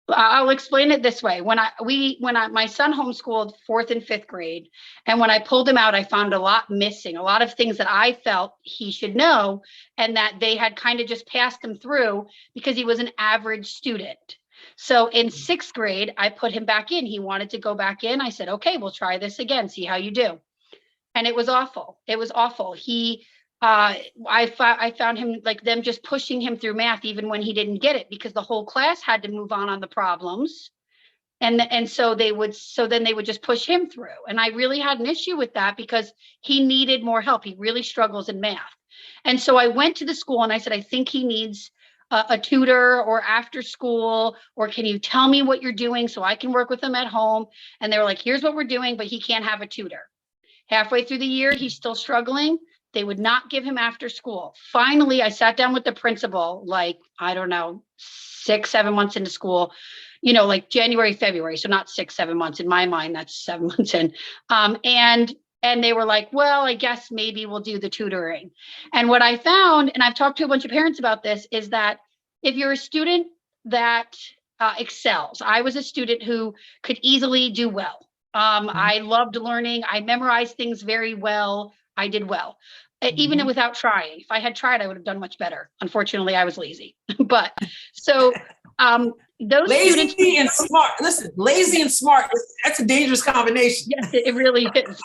I'll explain it this way. My son homeschooled 4th and 5th grade, and when I pulled him out, I found a lot missing, a lot of things that I felt he should know, and that they had kind of just passed him through because he was an average student. So in 6th grade, I put him back in. He wanted to go back in. I said, okay, we'll try this again, see how you do. And it was awful. It was awful. I found him, like, them just pushing him through math even when he didn't get it, because the whole class had to move on the problems. And so then they would just push him through. And I really had an issue with that because he needed more help. He really struggles in math. And so I went to the school and I said, I think he needs a tutor or after school, or can you tell me what you're doing so I can work with him at home? And they were like, here's what we're doing, but he can't have a tutor. Halfway through the year, he's still struggling. They would not give him after school. Finally, I sat down with the principal, like, I don't know, 6-7 months into school, like January, February. So not 6-7 months. In my mind, that's 7 months in. And they were like, well, I guess maybe we'll do the tutoring. And what I found, and I've talked to a bunch of parents about this, is that if you're a student that excels, I was a student who could easily do well. I loved learning. I memorized things very well. I did well, even without trying. If I had tried, I would have done much better. Unfortunately, I was lazy. But so those lazy students and smart. Listen, lazy and smart, that's a dangerous combination. Yes, it really is.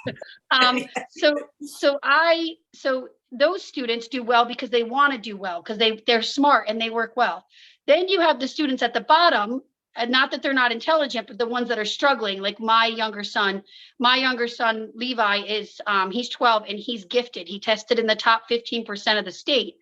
So those students do well because they want to do well, because they're smart and they work well. Then you have the students at the bottom, and not that they're not intelligent, but the ones that are struggling, like my younger son Levi is he's 12 and he's gifted. He tested in the top 15% of the state,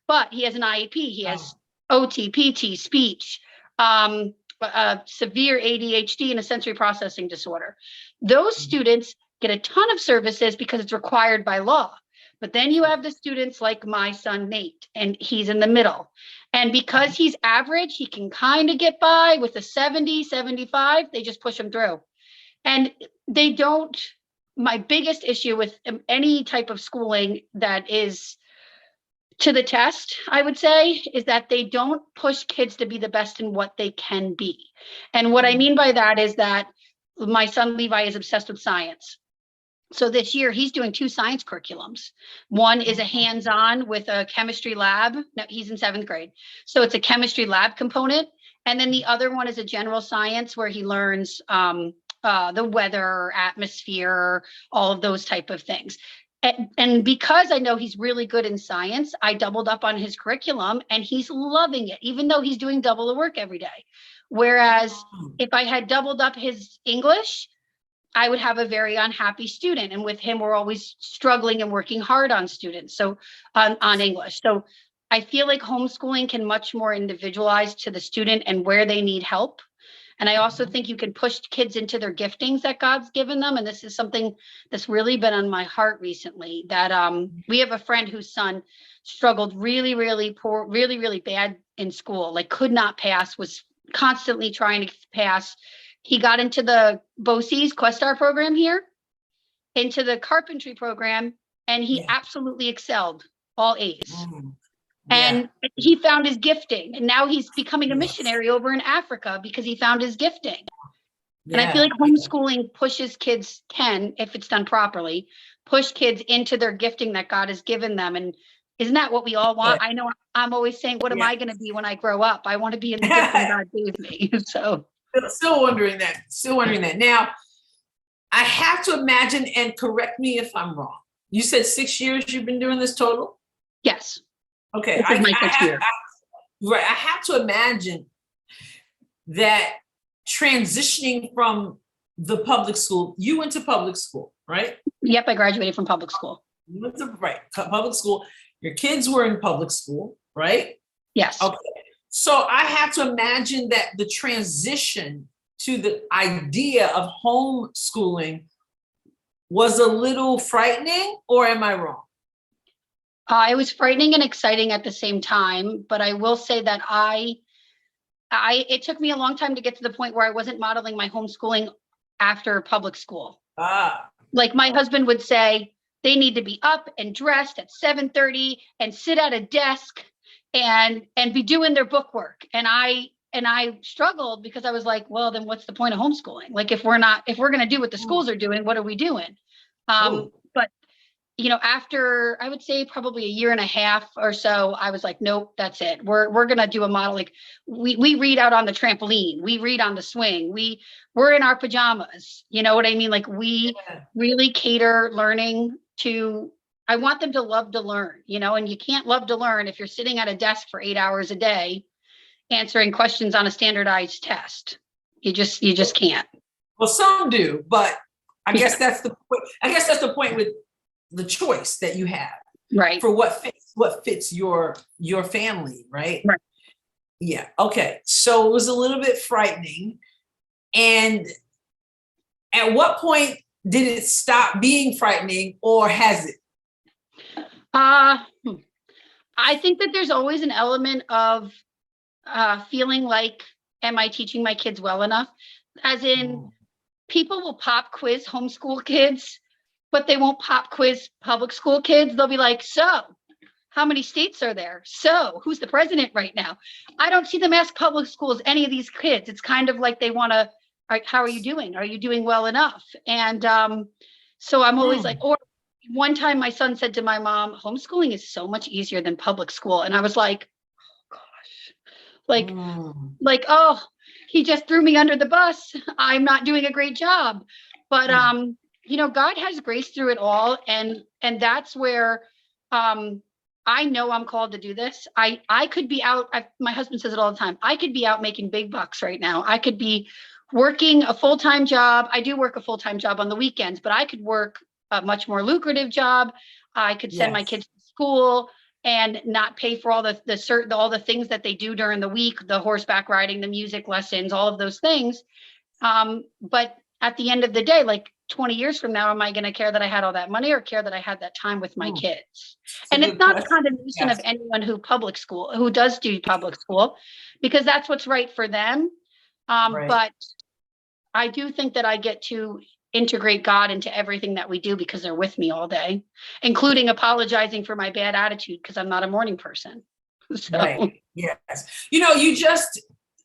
but he has an IEP. He has OT, PT, speech, severe ADHD, and a sensory processing disorder. Those students get a ton of services because it's required by law. But then you have the students like my son, Nate, and he's in the middle. And because he's average, he can kind of get by with a 70, 75. They just push him through. And they don't, my biggest issue with any type of schooling that is to the test, I would say, is that they don't push kids to be the best in what they can be. And what I mean by that is that my son, Levi, is obsessed with science. So this year he's doing 2 science curriculums. One is a hands-on with a chemistry lab. No, he's in 7th grade. So it's a chemistry lab component. And then the other one is a general science where he learns the weather, atmosphere, all of those type of things. And because I know he's really good in science, I doubled up on his curriculum and he's loving it, even though he's doing double the work every day. Whereas if I had doubled up his English, I would have a very unhappy student. And with him, we're always struggling and working hard on students. So on English. So I feel like homeschooling can much more individualize to the student and where they need help. And I also think you can push kids into their giftings that God's given them. And this is something that's really been on my heart recently, that we have a friend whose son struggled really, really poor, really, really bad in school, like could not pass, was constantly trying to pass. He got into the BOCES Questar program here, into the carpentry program, and he absolutely excelled, all A's. And he found his gifting, and now he's becoming a missionary over in Africa because he found his gifting. And I feel like homeschooling pushes kids, if it's done properly, push kids into their gifting that God has given them. And Isn't that what we all want? Yeah. I know I'm always saying, what am Yeah. I going to be when I grow up? I want to be in the gifting God gave me. So Still wondering that. Still wondering that. Now, I have to imagine, and correct me if I'm wrong. You said 6 years you've been doing this total? yes, Okay. this is my sixth year. Right. I have to imagine that transitioning from the public school, you went to public school, right? Yep, I graduated from public school. You went to public school. Your kids were in public school, right? Yes. Okay. So I have to imagine that the transition to the idea of homeschooling was a little frightening, or am I wrong? It was frightening and exciting at the same time, but I will say that it took me a long time to get to the point where I wasn't modeling my homeschooling after public school. Like my husband would say, they need to be up and dressed at 7:30 and sit at a desk and be doing their book work. And I struggled because I was like, well, then what's the point of homeschooling? Like if we're going to do what the schools are doing, what are we doing? But after I would say probably a year and a half or so, I was like, nope, that's it. We're going to do a model. Like we read out on the trampoline, we read on the swing, we're in our pajamas. You know what I mean? Like we really cater learning to, I want them to love to learn, and you can't love to learn if you're sitting at a desk for 8 hours a day, answering questions on a standardized test. You just can't. Well, some do, but I guess that's the point. I guess that's the point with the choice that you have, right? For what fits your family, right? Right. Yeah. Okay. So it was a little bit frightening. And at what point did it stop being frightening, or has it? I think that there's always an element of feeling like, am I teaching my kids well enough? As in, people will pop quiz homeschool kids, but they won't pop quiz public school kids. They'll be like, so how many states are there? So who's the president right now? I don't see them ask public schools any of these kids. It's kind of like they want to, how are you doing? Are you doing well enough? And so I'm always like, or one time my son said to my mom, homeschooling is so much easier than public school. And I was like, oh gosh, like, oh, he just threw me under the bus. I'm not doing a great job. But God has grace through it all. And that's where I know I'm called to do this. I could be out. My husband says it all the time. I could be out making big bucks right now. I could be working a full-time job. I do work a full-time job on the weekends, but I could work a much more lucrative job. I could send my kids to school and not pay for all the things that they do during the week, the horseback riding, the music lessons, all of those things. But at the end of the day, like 20 years from now, am I going to care that I had all that money or care that I had that time with my kids? And it's not a condemnation of anyone who does do public school, because that's what's right for them. But I do think that I get to integrate God into everything that we do because they're with me all day, including apologizing for my bad attitude because I'm not a morning person. So. Right. Yes.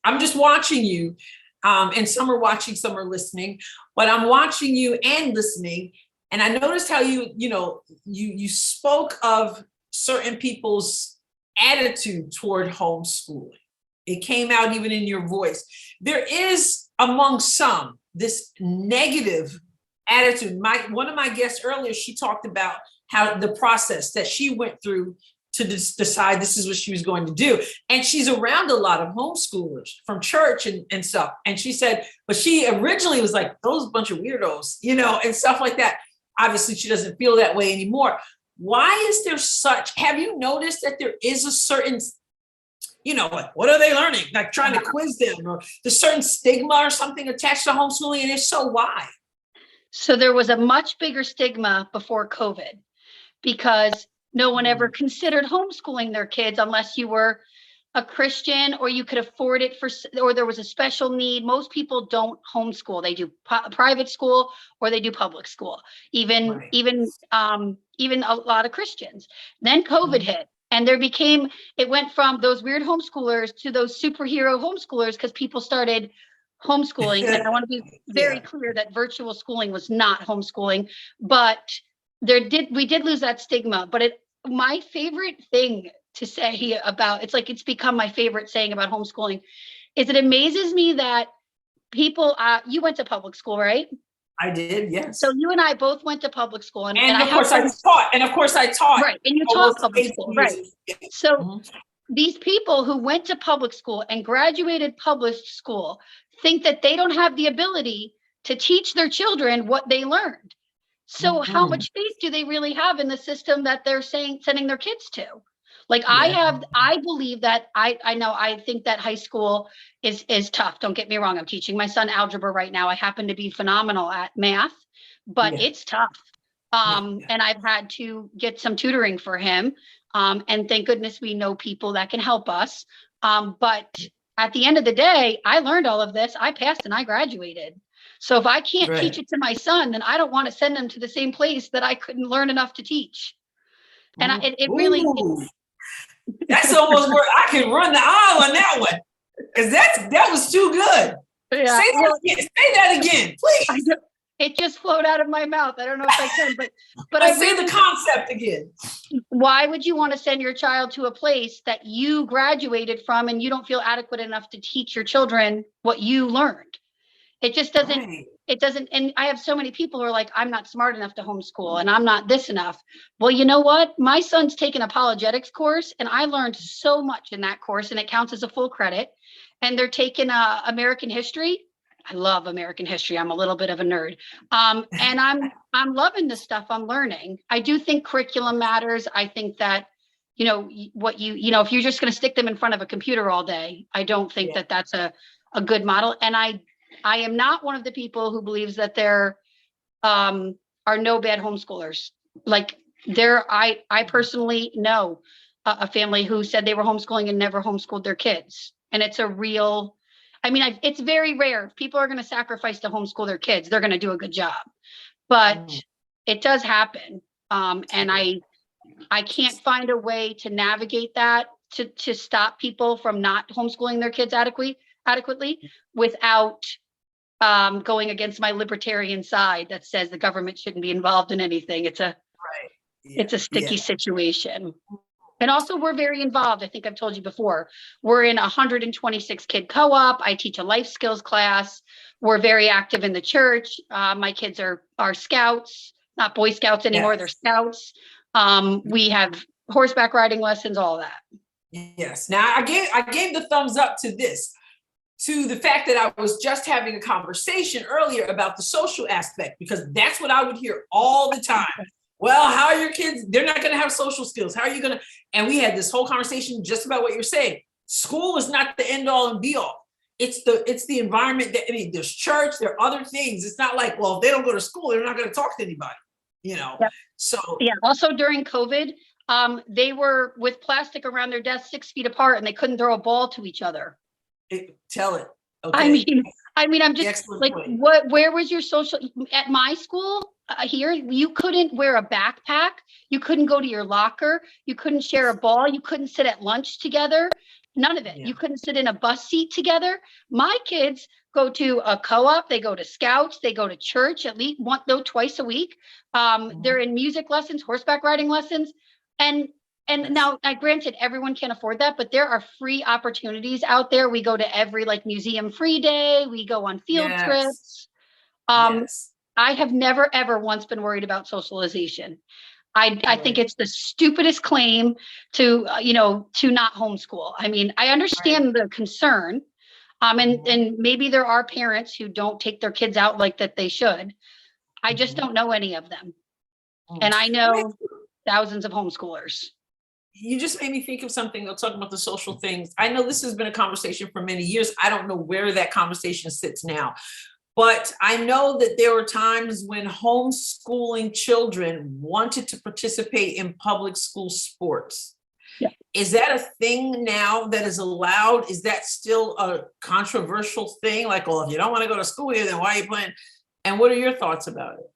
I'm just watching you. And some are watching, some are listening, but I'm watching you and listening. And I noticed how you spoke of certain people's attitude toward homeschooling. It came out even in your voice. There is among some this negative attitude. One of my guests earlier, she talked about how the process that she went through to decide this is what she was going to do. And she's around a lot of homeschoolers from church and stuff. And she said, but she originally was like, those bunch of weirdos, and stuff like that. Obviously, she doesn't feel that way anymore. Why is there have you noticed that there is a certain, like, what are they learning? Like trying to quiz them, or there's certain stigma or something attached to homeschooling. And if so, why? So there was a much bigger stigma before COVID, because no one ever considered homeschooling their kids unless you were a Christian or you could afford it or there was a special need. Most people don't homeschool. They do private school or they do public school, even a lot of Christians. Then COVID hit, and it went from those weird homeschoolers to those superhero homeschoolers because people started homeschooling. And I want to be very clear that virtual schooling was not homeschooling, but we did lose that stigma. But my favorite thing to say about, it's like, it's become my favorite saying about homeschooling, is it amazes me that people, you went to public school, right? I did, yes. So you and I both went to public school, and And I of course I taught, right, and you taught almost public 8 school, years. right? So Mhm. these people who went to public school and graduated public school think that they don't have the ability to teach their children what they learned. So how Mhm. much faith do they really have in the system that they're sending their kids to? Like Yeah. I believe that I know, I think that high school is tough. Don't get me wrong. I'm teaching my son algebra right now. I happen to be phenomenal at math, but Yeah. it's tough. Yeah. And I've had to get some tutoring for him. And thank goodness we know people that can help us. But at the end of the day, I learned all of this. I passed and I graduated. So if I can't teach Right. it to my son, then I don't want to send him to the same place that I couldn't learn enough to teach. And it really, Ooh, that's almost where I can run the aisle on that one. Because that was too good. yeah, Say that again. Say that again, please. it just flowed out of my mouth. I don't know if I can, but But I say really, the concept again. why would you want to send your child to a place that you graduated from and you don't feel adequate enough to teach your children what you learned? It just doesn't, Right. it doesn't. And I have so many people who are like, I'm not smart enough to homeschool and I'm not this enough. Well, you know what? My son's taken apologetics course and I learned so much in that course, and it counts as a full credit. And they're taking American history. I love American history. I'm a little bit of a nerd. And I'm loving the stuff I'm learning. I do think curriculum matters. I think that, what if you're just going to stick them in front of a computer all day, I don't think that that's a good model. And I am not one of the people who believes that there are no bad homeschoolers. Like I personally know a family who said they were homeschooling and never homeschooled their kids. And it's a real, it's very rare. If people are going to sacrifice to homeschool their kids, they're going to do a good job. But it does happen. And I can't find a way to navigate that to stop people from not homeschooling their kids adequately without going against my libertarian side that says the government shouldn't be involved in anything. It's a sticky situation. And also we're very involved. I think I've told you before, we're in 126 kid co-op. I teach a life skills class. We're very active in the church. My kids are scouts, not Boy Scouts anymore. They're scouts. We have horseback riding lessons, all that. Yes. Now I gave the thumbs up to this, to the fact that I was just having a conversation earlier about the social aspect, because that's what I would hear all the time. Well, how are your kids? They're not going to have social skills. How are you going to? And we had this whole conversation just about what you're saying. School is not the end all and be all. It's the environment that, there's church, there are other things. It's not like, well, if they don't go to school, they're not going to talk to anybody, Yep. So yeah. Also during COVID, they were with plastic around their desks 6 feet apart and they couldn't throw a ball to each other. Tell it. Okay. I'm just excellent like, point. Where was your social at my school here? You couldn't wear a backpack. You couldn't go to your locker. You couldn't share a ball. You couldn't sit at lunch together. None of it. Yeah. You couldn't sit in a bus seat together. My kids go to a co-op. They go to scouts. They go to church at least twice a week. They're in music lessons, horseback riding lessons. And now, granted, everyone can't afford that, but there are free opportunities out there. We go to every museum free day. We go on field trips. I have never, ever once been worried about socialization. I think it's the stupidest claim to not homeschool. I understand the concern. And maybe there are parents who don't take their kids out like that they should. I just don't know any of them. And I know thousands of homeschoolers. You just made me think of something. I'll talk about the social things. I know this has been a conversation for many years. I don't know where that conversation sits now, but I know that there were times when homeschooling children wanted to participate in public school sports. Yeah. Is that a thing now that is allowed? Is that still a controversial thing? Like, well, if you don't want to go to school here, then why are you playing? And what are your thoughts about it?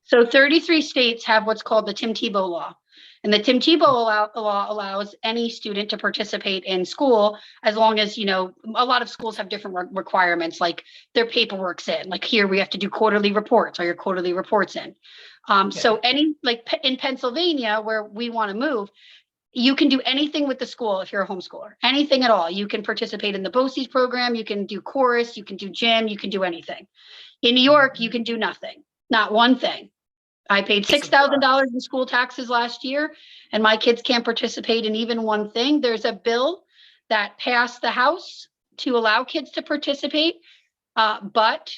So 33 states have what's called the Tim Tebow law. And the Tim Tebow law allows any student to participate in school as long as, you know, a lot of schools have different requirements, like their paperwork's in. Like here, we have to do quarterly reports, or your quarterly reports in. So any, like in Pennsylvania, where we want to move, you can do anything with the school if you're a homeschooler, anything at all. You can participate in the BOCES program, you can do chorus, you can do gym, you can do anything. In New York, you can do nothing, not one thing. I paid $6,000 in school taxes last year, and my kids can't participate in even one thing. There's a bill that passed the House to allow kids to participate, but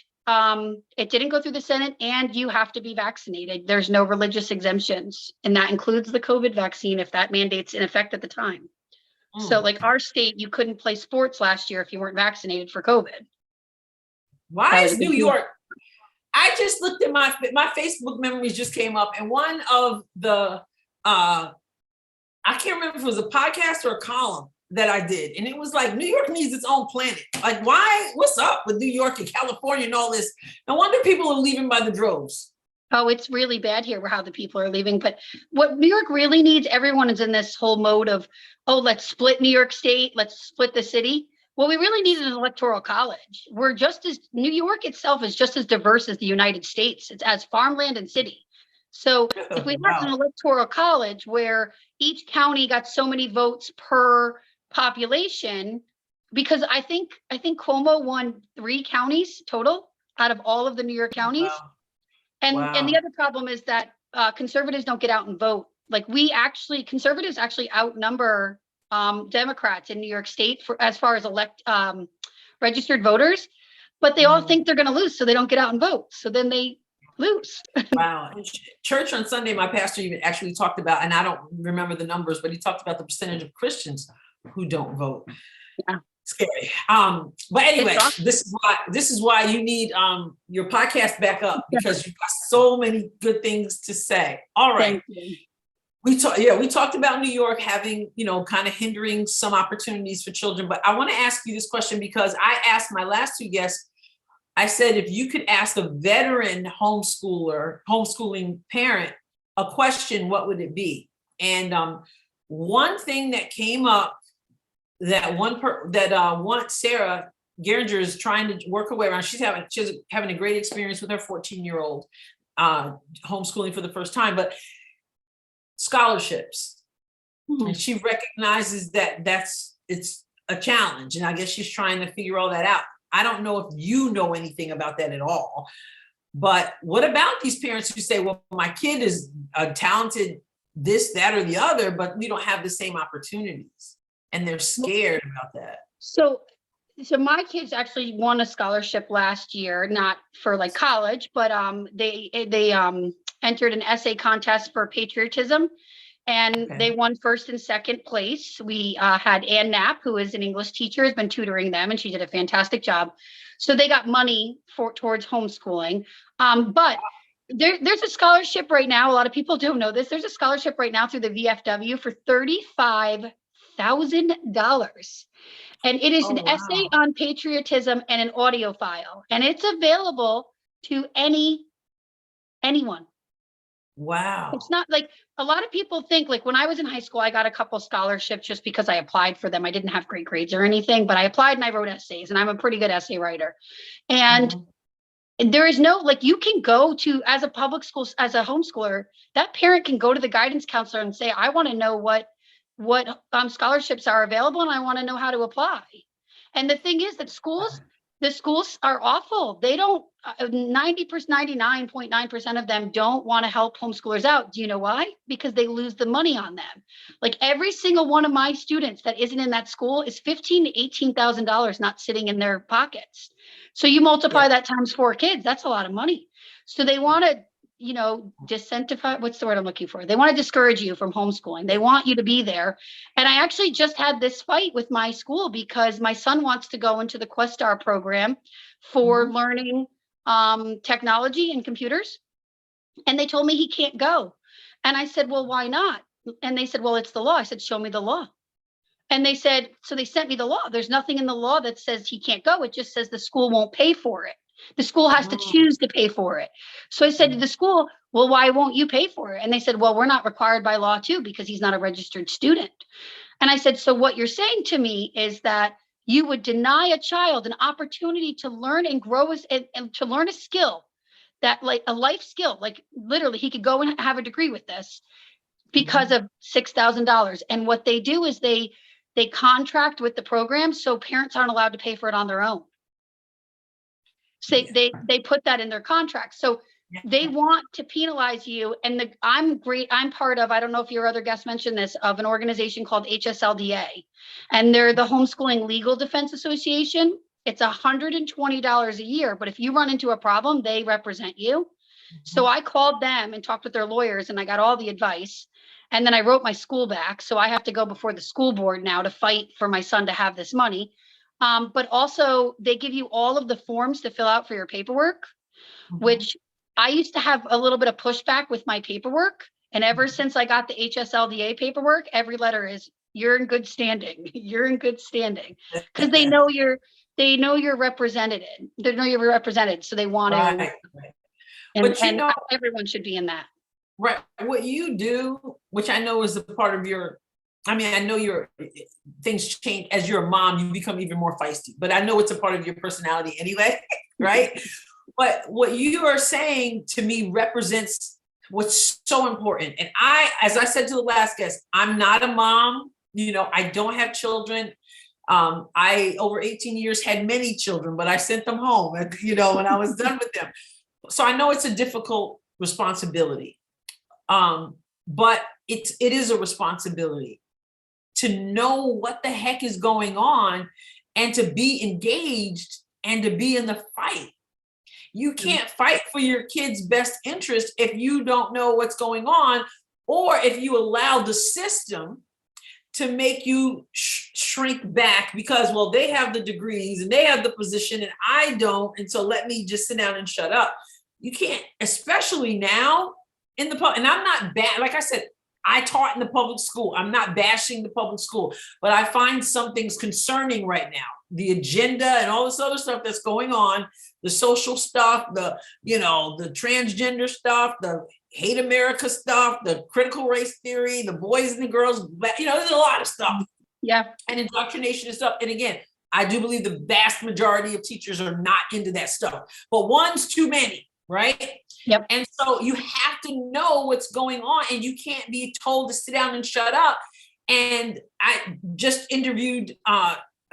it didn't go through the Senate, and you have to be vaccinated. There's no religious exemptions, and that includes the COVID vaccine if that mandate's in effect at the time. So like our state, you couldn't play sports last year if you weren't vaccinated for COVID. Why is New York? I just looked at my Facebook memories just came up, and one of the I can't remember if it was a podcast or a column that I did, and it was like New York needs its own planet. Like, why? What's up with New York and California and all this? No wonder people are leaving by the droves. Oh, it's really bad here how the people are leaving. But what New York really needs, everyone is in this whole mode of, oh, let's split New York State, let's split the city. What we really need is an electoral college. New York itself is just as diverse as the United States. It's as farmland and city. So if we had an electoral college where each county got so many votes per population, because I think Cuomo won 3 counties total out of all of the New York counties. Wow. And the other problem is that conservatives don't get out and vote. Like conservatives actually outnumber Democrats in New York State as far as registered voters, but they all think they're going to lose, so they don't get out and vote. So then they lose. Wow. In church on Sunday, my pastor even actually talked about, and I don't remember the numbers, but he talked about the percentage of Christians who don't vote. Yeah. Scary. But anyway, this is why you need your podcast back up, because you've got so many good things to say. All right. We talked about New York having, kind of hindering some opportunities for children, but I want to ask you this question because I asked my last 2 guests, I said, if you could ask a veteran homeschooling parent a question, what would it be? And one thing that came up that Sarah Geringer is trying to work her way around, she's having a great experience with her 14-year-old homeschooling for the first time, but scholarships. And she recognizes that it's a challenge, and I guess she's trying to figure all that out. I don't know if you know anything about that at all, but what about these parents who say, well, my kid is talented, this, that, or the other, but we don't have the same opportunities, and they're scared about that. So my kids actually won a scholarship last year, not for like college, but they entered an essay contest for patriotism, and they won first and second place. We had Ann Knapp, who is an English teacher, has been tutoring them, and she did a fantastic job. So they got money towards homeschooling. But there's a scholarship right now. A lot of people don't know this. There's a scholarship right now through the VFW for $35,000. And it is an essay on patriotism and an audio file. And it's available to anyone. Wow. It's not like a lot of people think, like when I was in high school, I got a couple scholarships just because I applied for them. I didn't have great grades or anything, but I applied and I wrote essays, and I'm a pretty good essay writer. And there is no, like, you can go to, as a public school, as a homeschooler, that parent can go to the guidance counselor and say, I want to know what scholarships are available, and I want to know how to apply. And the thing is that the schools are awful. They don't, 99.9% of them don't want to help homeschoolers out. Do you know why? Because they lose the money on them. Like every single one of my students that isn't in that school is $15,000 to $18,000 not sitting in their pockets. So you multiply that times 4 kids, that's a lot of money. So they want to, disincentivize, what's the word I'm looking for? They want to discourage you from homeschooling. They want you to be there. And I actually just had this fight with my school because my son wants to go into the Questar program for learning technology and computers. And they told me he can't go. And I said, well, why not? And they said, well, it's the law. I said, show me the law. And they said, so they sent me the law. There's nothing in the law that says he can't go. It just says the school won't pay for it. The school has to choose to pay for it. So I said to the school, well, why won't you pay for it? And they said, well, we're not required by law to, because he's not a registered student. And I said, so what you're saying to me is that you would deny a child an opportunity to learn and grow and to learn a skill, that like a life skill, like literally he could go and have a degree with this because of $6,000. And what they do is they contract with the program, so parents aren't allowed to pay for it on their own. So they put that in their contract. So they want to penalize you. And I'm part of, I don't know if your other guest mentioned this, of an organization called HSLDA, and they're the Homeschooling Legal Defense Association. It's $120 a year, but if you run into a problem, they represent you. So I called them and talked with their lawyers, and I got all the advice. And then I wrote my school back. So I have to go before the school board now to fight for my son to have this money. But also they give you all of the forms to fill out for your paperwork, which I used to have a little bit of pushback with my paperwork. And ever since I got the HSLDA paperwork, every letter is, you're in good standing. You're in good standing, because they know you're represented. They know you're represented. So they want to, and everyone should be in that. Right. What you do, which I know is a part of your, I mean, I know things change as you're a mom, you become even more feisty, but I know it's a part of your personality anyway, right? But what you are saying to me represents what's so important. And as I said to the last guest, I'm not a mom, I don't have children. I, over 18 years, had many children, but I sent them home, and, when I was done with them. So I know it's a difficult responsibility. But it is a responsibility to know what the heck is going on and to be engaged and to be in the fight. You can't fight for your kid's best interest if you don't know what's going on, or if you allow the system to make you shrink back because, well, they have the degrees and they have the position and I don't. And so let me just sit down and shut up. You can't, especially now in the public. And I'm not bad. Like I said, I taught in the public school. I'm not bashing the public school, but I find some things concerning right now. The agenda and all this other stuff that's going on, the social stuff, the transgender stuff, the hate America stuff, the critical race theory, the boys and the girls, there's a lot of stuff. Yeah. And indoctrination and stuff. And again, I do believe the vast majority of teachers are not into that stuff, but one's too many, right? Yep. And so you have to know what's going on, and you can't be told to sit down and shut up. And I just interviewed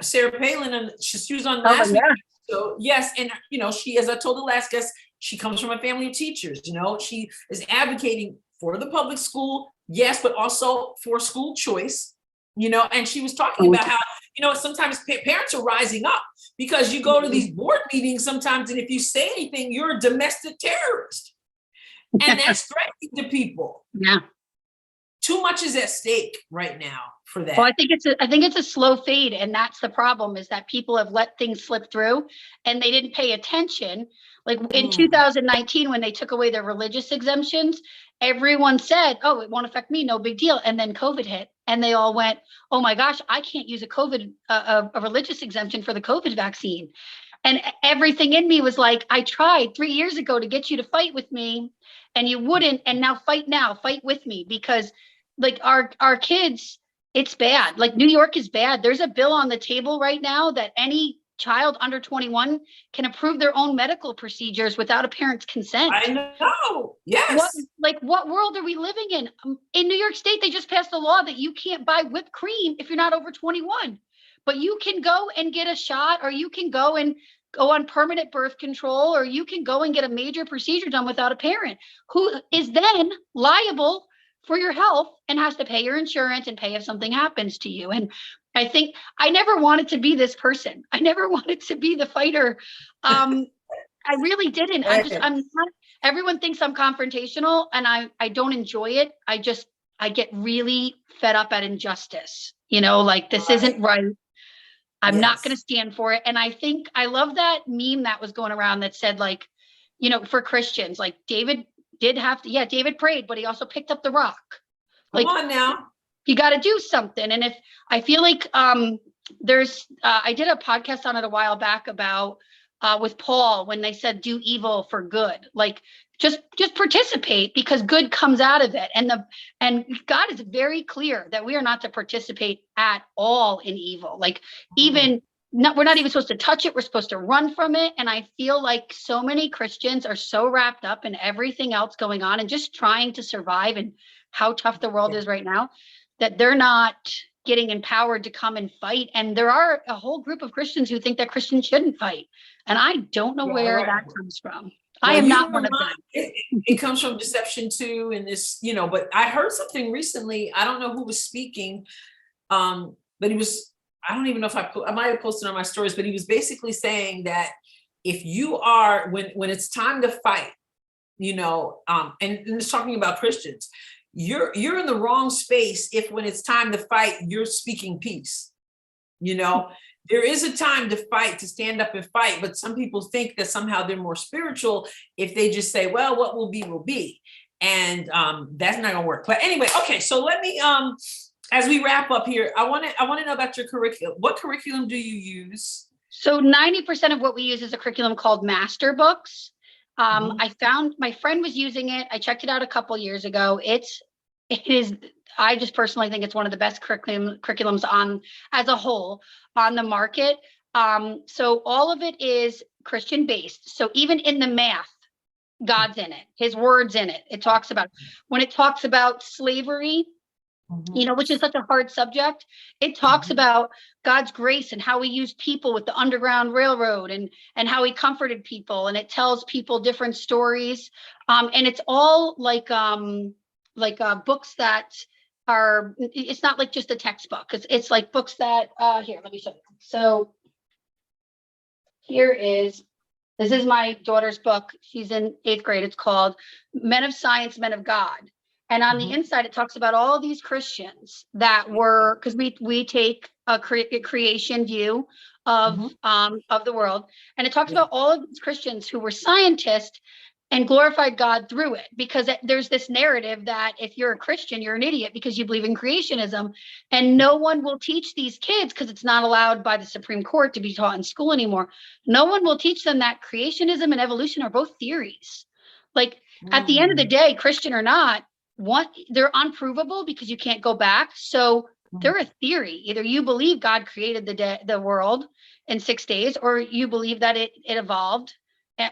Sarah Palin, and she was on last week. So yes, and she, as I told the last guest, she comes from a family of teachers. She is advocating for the public school, yes, but also for school choice. And she was talking about how sometimes parents are rising up, because you go to these board meetings sometimes, and if you say anything, you're a domestic terrorist, and that's threatening to people. Yeah. Too much is at stake right now for that. Well, I think it's a slow fade, and that's the problem, is that people have let things slip through and they didn't pay attention. Like in 2019, when they took away their religious exemptions, everyone said, oh, it won't affect me, no big deal. And then COVID hit, and they all went, oh my gosh, I can't use a religious exemption for the COVID vaccine. And everything in me was like, I tried 3 years ago to get you to fight with me, and you wouldn't. And now, fight with me, because like our kids, it's bad. Like New York is bad. There's a bill on the table right now that any child under 21 can approve their own medical procedures without a parent's consent. I know. Yes. What world are we living in? In New York State, they just passed a law that you can't buy whipped cream if you're not over 21, but you can go and get a shot, or you can go on permanent birth control, or you can go and get a major procedure done without a parent, who is then liable for your health and has to pay your insurance and pay if something happens to you. And I think I never wanted to be this person. I never wanted to be the fighter. I really didn't. I'm not, everyone thinks I'm confrontational, and I don't enjoy it. I get really fed up at injustice, like this isn't right. I'm not going to stand for it. And I think I love that meme that was going around that said, like, for Christians, like David prayed, but he also picked up the rock. Come on now. You got to do something. And if I feel like I did a podcast on it a while back about with Paul when they said do evil for good. Like just participate, because good comes out of it. And God is very clear that we are not to participate at all in evil. Like even we're not even supposed to touch it. We're supposed to run from it. And I feel like so many Christians are so wrapped up in everything else going on and just trying to survive and how tough the world is right now, that they're not getting empowered to come and fight. And there are a whole group of Christians who think that Christians shouldn't fight. And I don't know where that comes from. I am not one of them. It comes from deception too. And this, but I heard something recently. I don't know who was speaking. But he was, I don't even know if I might have posted on my stories, but he was basically saying that if you are, when it's time to fight, and it's talking about Christians, you're in the wrong space if when it's time to fight, you're speaking peace. There is a time to fight, to stand up and fight, but some people think that somehow they're more spiritual if they just say, well, what will be, will be. And that's not gonna work. But anyway, okay, so let me, as we wrap up here, I wanna know about your curriculum. What curriculum do you use? So 90% of what we use is a curriculum called Master Books. I found my friend was using it. I checked it out a couple years ago. It is, I just personally think it's one of the best curriculums on as a whole on the market. So all of it is Christian based. So even in the math, God's in it, his words in it. It talks about, when it talks about slavery, which is such a hard subject, it talks about God's grace and how he used people with the Underground Railroad and how he comforted people. And it tells people different stories. And it's all like books that are, it's not like just a textbook. It's like books that, here, let me show you. So this is my daughter's book. She's in 8th grade. It's called Men of Science, Men of God. And on the inside, it talks about all these Christians that were, because we take a creation view of the world. And it talks about all of these Christians who were scientists and glorified God through it, because there's this narrative that if you're a Christian, you're an idiot because you believe in creationism, and no one will teach these kids, because it's not allowed by the Supreme Court to be taught in school anymore. No one will teach them that creationism and evolution are both theories. Like at the end of the day, Christian or not, they're unprovable because you can't go back. So they're a theory. Either you believe God created the world in 6 days, or you believe that it evolved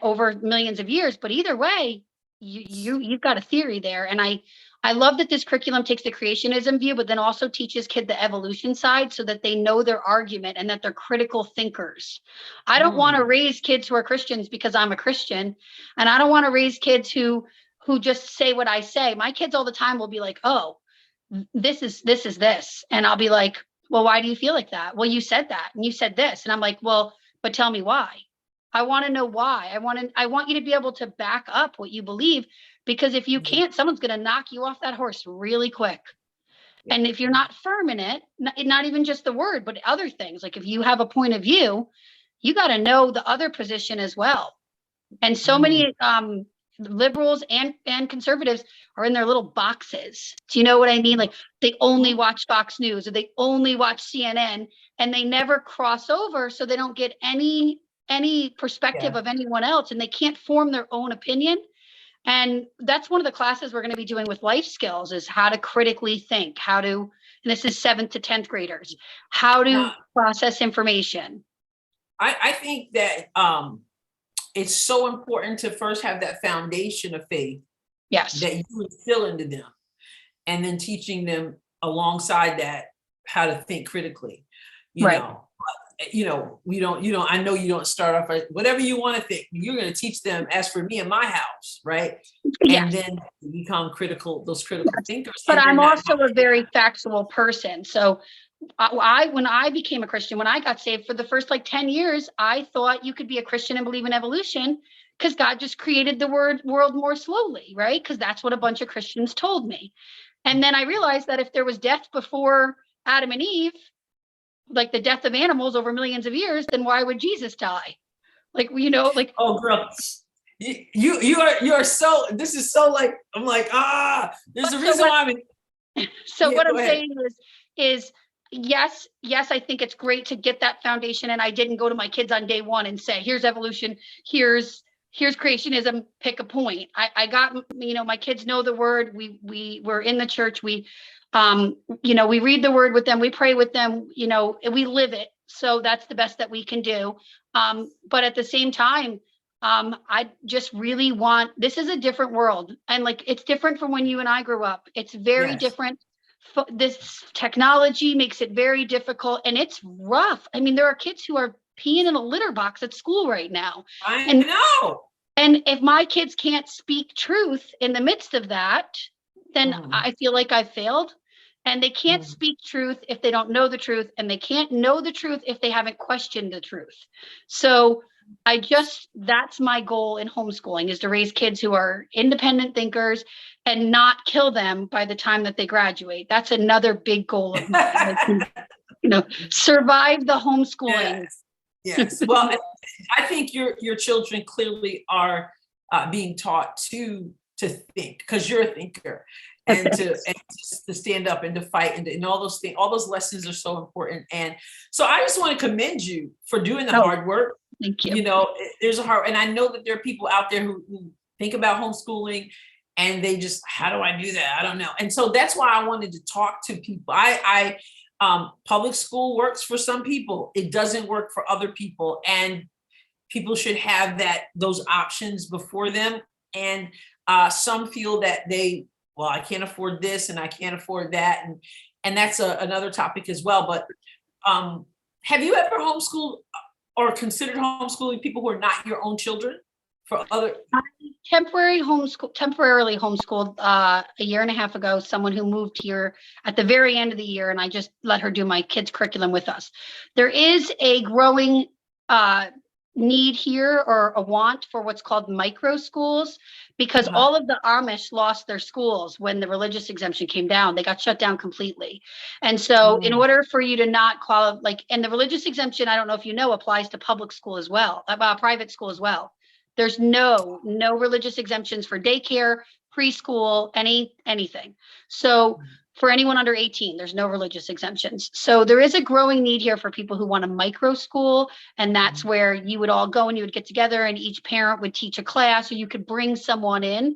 over millions of years. But either way, you've got a theory there. And I love that this curriculum takes the creationism view, but then also teaches kids the evolution side so that they know their argument and that they're critical thinkers. I don't want to raise kids who are Christians because I'm a Christian, and I don't want to raise kids who just say what I say. My kids all the time will be like, oh, this is this. And I'll be like, well, why do you feel like that? Well, you said that and you said this. And I'm like, well, but tell me why. I want to know why. I want you to be able to back up what you believe, because if you can't, someone's going to knock you off that horse really quick. And if you're not firm in it, not even just the word, but other things, like if you have a point of view, you got to know the other position as well. And so many liberals and conservatives are in their little boxes. Do you know what I mean? Like they only watch Fox News, or they only watch CNN, and they never cross over, so they don't get any perspective of anyone else, and they can't form their own opinion. And that's one of the classes we're going to be doing with life skills, is how to critically think, and this is 7th to 10th graders, how to process information. I think that it's so important to first have that foundation of faith. Yes. That you instill into them, and then teaching them alongside that how to think critically. I know you don't start off as whatever you want to think. You're going to teach them, as for me and my house, right? Yes. And then become those critical thinkers. But I'm also a very factual person. So when I became a Christian, when I got saved, for the first 10 years, I thought you could be a Christian and believe in evolution because God just created the world more slowly, right? Because that's what a bunch of Christians told me. And then I realized that if there was death before Adam and Eve, like the death of animals over millions of years, then why would Jesus die? Oh, girl, you are so. This is so I'm like, there's a reason why I'm. So what I'm saying is yes, I think it's great to get that foundation. And I didn't go to my kids on day one and say, here's evolution, here's creationism, pick a point. I got, my kids know the word. We're in the church. We read the word with them. We pray with them, we live it. So that's the best that we can do. But at the same time, I just really this is a different world. And like, it's different from when you and I grew up. It's very different. This technology makes it very difficult, and it's rough. I mean, there are kids who are peeing in a litter box at school right now. I know. And if my kids can't speak truth in the midst of that, then I feel like I failed. And they can't speak truth if they don't know the truth, and they can't know the truth if they haven't questioned the truth. So that's my goal in homeschooling, is to raise kids who are independent thinkers and not kill them by the time that they graduate. That's another big goal of mine. Survive the homeschooling. Yes. Well, I think your children clearly are being taught to think, because you're a thinker, and to stand up and to fight, and all those things. All those lessons are so important. And so I just want to commend you for doing the hard work. Thank you. There's a hard, and I know that there are people out there who think about homeschooling and they just, how do I do that? I don't know. And so that's why I wanted to talk to people. Public school works for some people. It doesn't work for other people. And people should have those options before them. And some feel that I can't afford this and I can't afford that. And that's another topic as well. But have you ever homeschooled or considered homeschooling people who are not your own children? For other temporarily homeschooled a year and a half ago, someone who moved here at the very end of the year, and I just let her do my kids' curriculum with us. There is a growing need here, or a want for what's called micro schools, because all of the Amish lost their schools when the religious exemption came down. They got shut down completely. And so in order for you to not qualify, and the religious exemption, I don't know if you know, applies to public school as well, private school as well. There's no religious exemptions for daycare, preschool, anything. So for anyone under 18, there's no religious exemptions. So there is a growing need here for people who want a micro school. And that's where you would all go and you would get together, and each parent would teach a class, or you could bring someone in.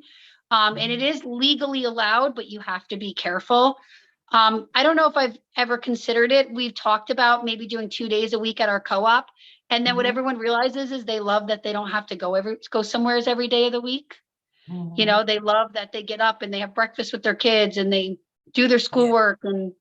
And it is legally allowed, but you have to be careful. I don't know if I've ever considered it. We've talked about maybe doing 2 days a week at our co-op. And then what everyone realizes is they love that they don't have to go somewhere every day of the week. They love that they get up and they have breakfast with their kids and they do their schoolwork. And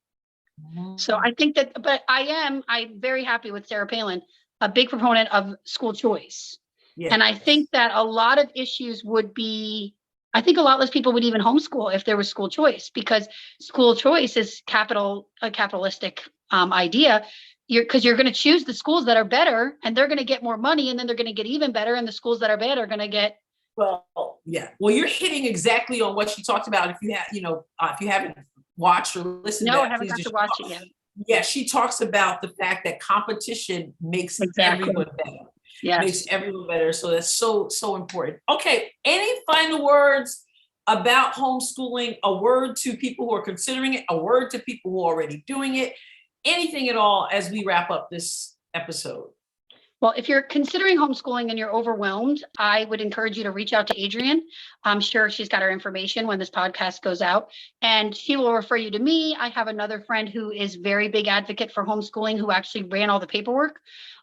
so I think that, but I'm very happy with Sarah Palin, a big proponent of school choice. And I think that a lot of issues I think a lot less people would even homeschool if there was school choice, because school choice is a capitalistic idea. Because you're going to choose the schools that are better, and they're going to get more money, and then they're going to get even better, and the schools that are bad are going to get. Well, you're hitting exactly on what she talked about. If you haven't watched or listened, I haven't got to watch it yet. Yeah, she talks about the fact that competition makes everyone better. Yes. Makes everyone better. So that's so important. Okay, any final words about homeschooling? A word to people who are considering it, a word to people who are already doing it. Anything at all as we wrap up this episode? Well, if you're considering homeschooling and you're overwhelmed, I would encourage you to reach out to Adrienne. I'm sure she's got her information when this podcast goes out, and she will refer you to me. I have another friend who is very big advocate for homeschooling, who actually ran all the paperwork.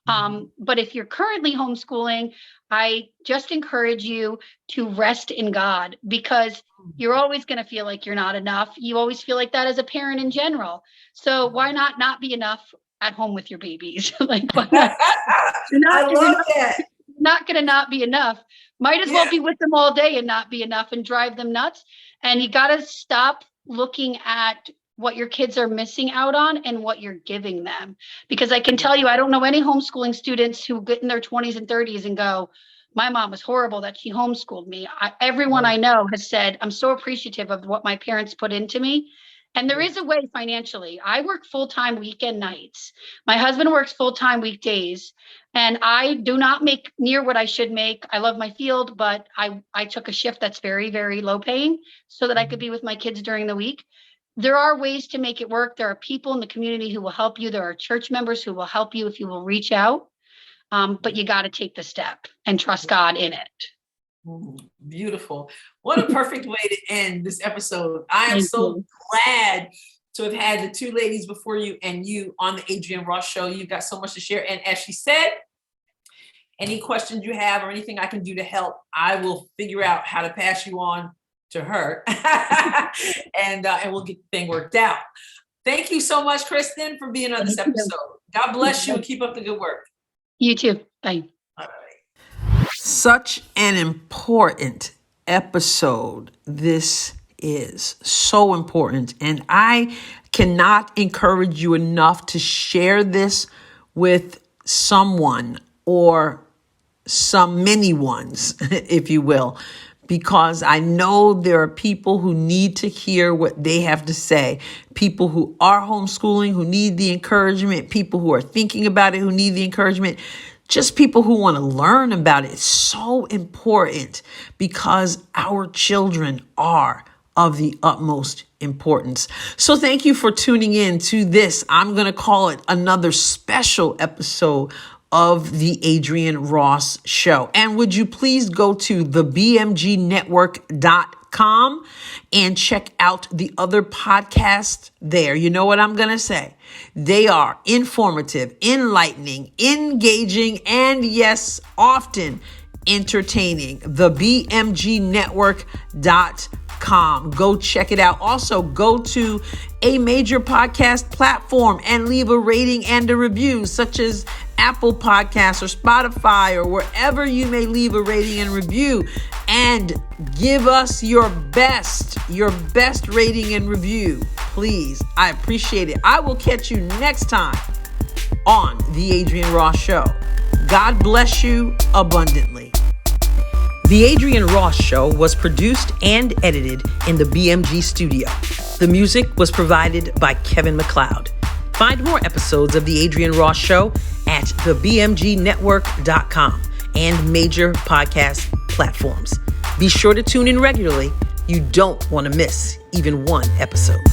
But if you're currently homeschooling, I just encourage you to rest in God, because you're always going to feel like you're not enough. You always feel like that as a parent in general. So why not be enough at home with your babies? Like, why not? I love that. Not going to not be enough. Might as well be with them all day and not be enough and drive them nuts. And you got to stop looking at what your kids are missing out on and what you're giving them. Because I can tell you, I don't know any homeschooling students who get in their 20s and 30s and go, my mom was horrible that she homeschooled me. Everyone I know has said, I'm so appreciative of what my parents put into me. And there is a way financially. I work full-time weekend nights. My husband works full-time weekdays, and I do not make near what I should make. I love my field, but I took a shift that's very, very low paying so that I could be with my kids during the week. there are ways to make it work. There are people in the community who will help you. There are church members who will help you if you will reach out. But you got to take the step and trust God in it. Beautiful. What a perfect way to end this episode. I am so glad to have had the two ladies before you and you on the Adrienne Ross Show. You've got so much to share. And as she said, any questions you have or anything I can do to help, I will figure out how to pass you on to her and we'll get the thing worked out. Thank you so much, Kristen, for being on this episode. God bless you and keep up the good work. You too. Bye. All right. Such an important episode. This is so important. And I cannot encourage you enough to share this with someone or many ones, if you will, because I know there are people who need to hear what they have to say. People who are homeschooling, who need the encouragement, people who are thinking about it, who need the encouragement, just people who want to learn about it. It's so important because our children are of the utmost importance. So thank you for tuning in to this. I'm going to call it another special episode of the Adrienne Ross Show. And would you please go to thebmgnetwork.com and check out the other podcasts there. You know what I'm going to say? They are informative, enlightening, engaging, and yes, often entertaining. thebmgnetwork.com. Go check it out. Also, go to a major podcast platform and leave a rating and a review, such as Apple Podcasts or Spotify or wherever you may leave a rating and review, and give us your best rating and review, please. I appreciate it. I will catch you next time on The Adrienne Ross Show. God bless you abundantly. The Adrienne Ross Show was produced and edited in the BMG studio. The music was provided by Kevin MacLeod. Find more episodes of The Adrienne Ross Show at thebmgnetwork.com and major podcast platforms. Be sure to tune in regularly. You don't want to miss even one episode.